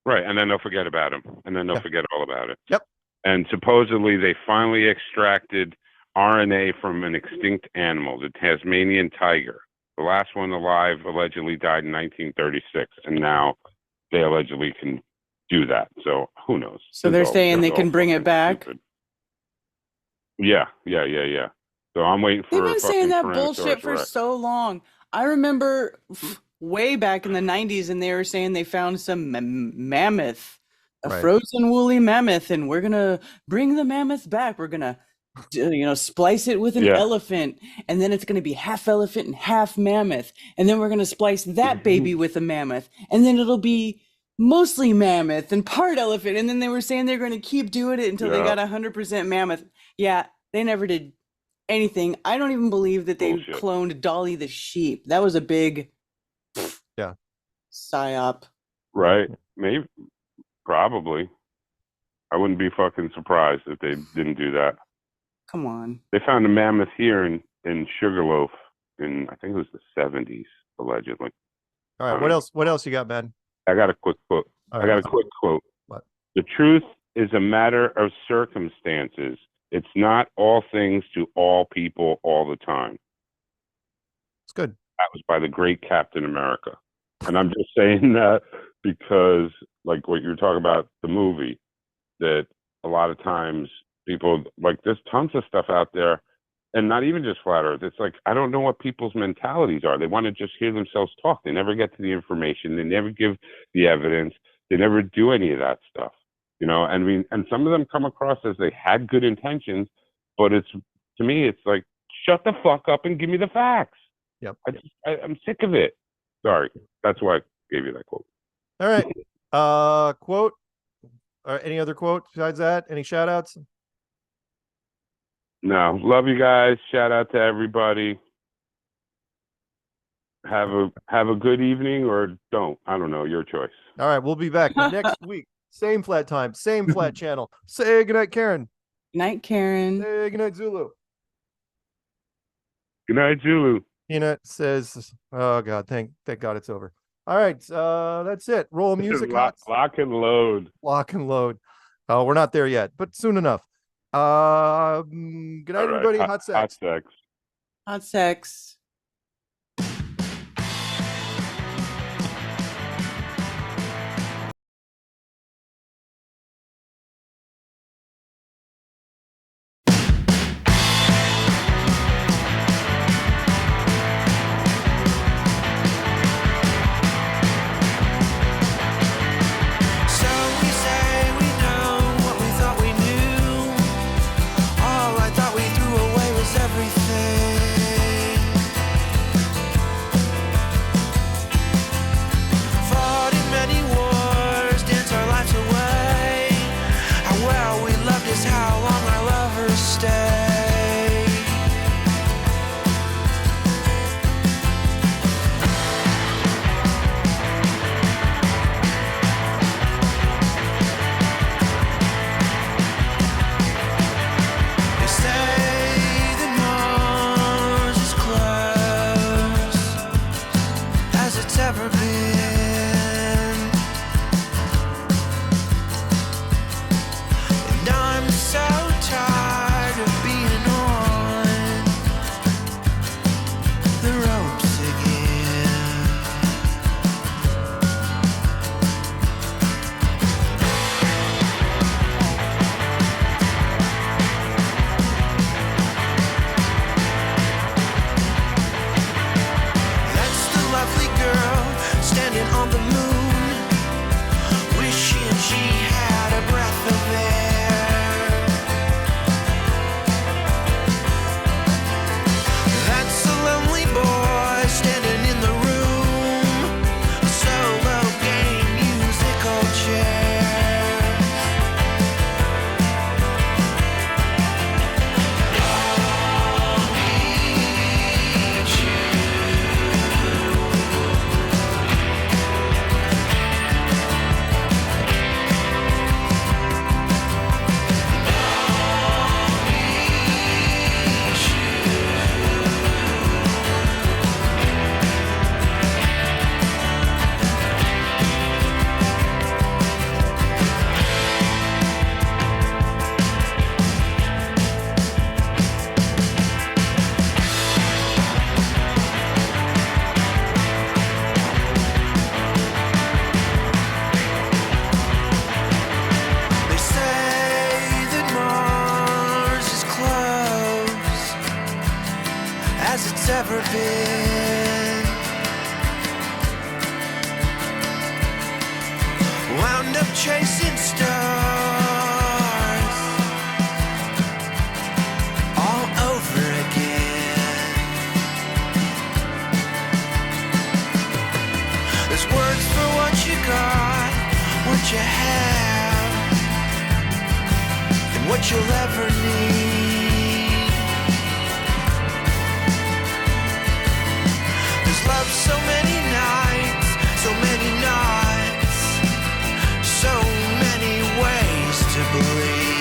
Right, and then they'll forget about him, and then they'll forget all about it. Yep. And supposedly they finally extracted RNA from an extinct animal, the Tasmanian tiger. The last one alive allegedly died in 1936, and now they allegedly can do that. So who knows? So they're saying they can bring it back? Stupid. Yeah. So I'm waiting for. They've been saying that bullshit for so long. I remember way back in the 90s, and they were saying they found some mammoth, a frozen woolly mammoth, and we're gonna bring the mammoth back. We're gonna, splice it with an elephant, and then it's gonna be half elephant and half mammoth, and then we're gonna splice that baby with a mammoth, and then it'll be mostly mammoth and part elephant. And then they were saying they're gonna keep doing it until they got 100% mammoth. Yeah, they never did anything. I don't even believe that they cloned Dolly the sheep. That was a big psyop. Right. Maybe. Probably. I wouldn't be fucking surprised if they didn't do that. Come on. They found a mammoth here in Sugarloaf in, I think it was the 70s, allegedly. All right. What else you got, man? I got a quick I got a quick quote. What? The truth is a matter of circumstances. It's not all things to all people all the time. It's good. That was by the great Captain America. And I'm just saying that because, like what you were talking about, the movie, that a lot of times people, like, there's tons of stuff out there, and not even just flat earth. It's like, I don't know what people's mentalities are. They want to just hear themselves talk. They never get to the information. They never give the evidence. They never do any of that stuff. You know, I mean, and some of them come across as they had good intentions, but it's, to me, it's like, shut the fuck up and give me the facts. Yep. I'm sick of it. Sorry. That's why I gave you that quote. All right. Quote. Any other quote besides that? Any shout outs? No. Love you guys. Shout out to everybody. Have a good evening, or don't. I don't know. Your choice. All right. We'll be back next week. Same flat time, same flat channel. Say goodnight, Karen. Night, Karen. Say goodnight, Zulu. Good night, Zulu. Peanut says, oh God, thank God it's over. All right, that's it. Roll music. Lock and load. Lock and load. Oh, we're not there yet, but soon enough. Good night, everybody. Hot sex. Hot sex. Hot sex. ever been. Wound up chasing stars all over again. There's words for what you got, what you have, and what you'll ever need. Love so many nights, so many nights, so many ways to believe.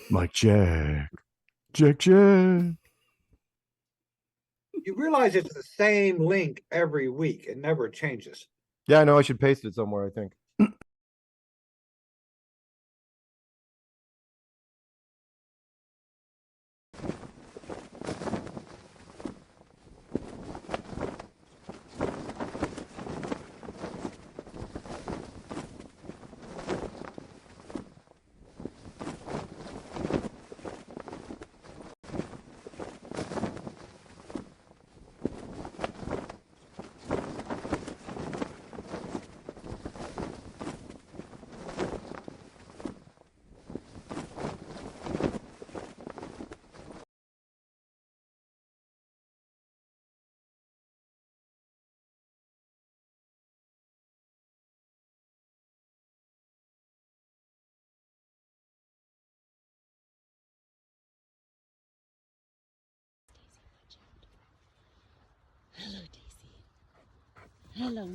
Mike Jack. Jack. You realize it's the same link every week. It never changes. Yeah, I know. I should paste it somewhere, I think. Hello, Daisy. Hello,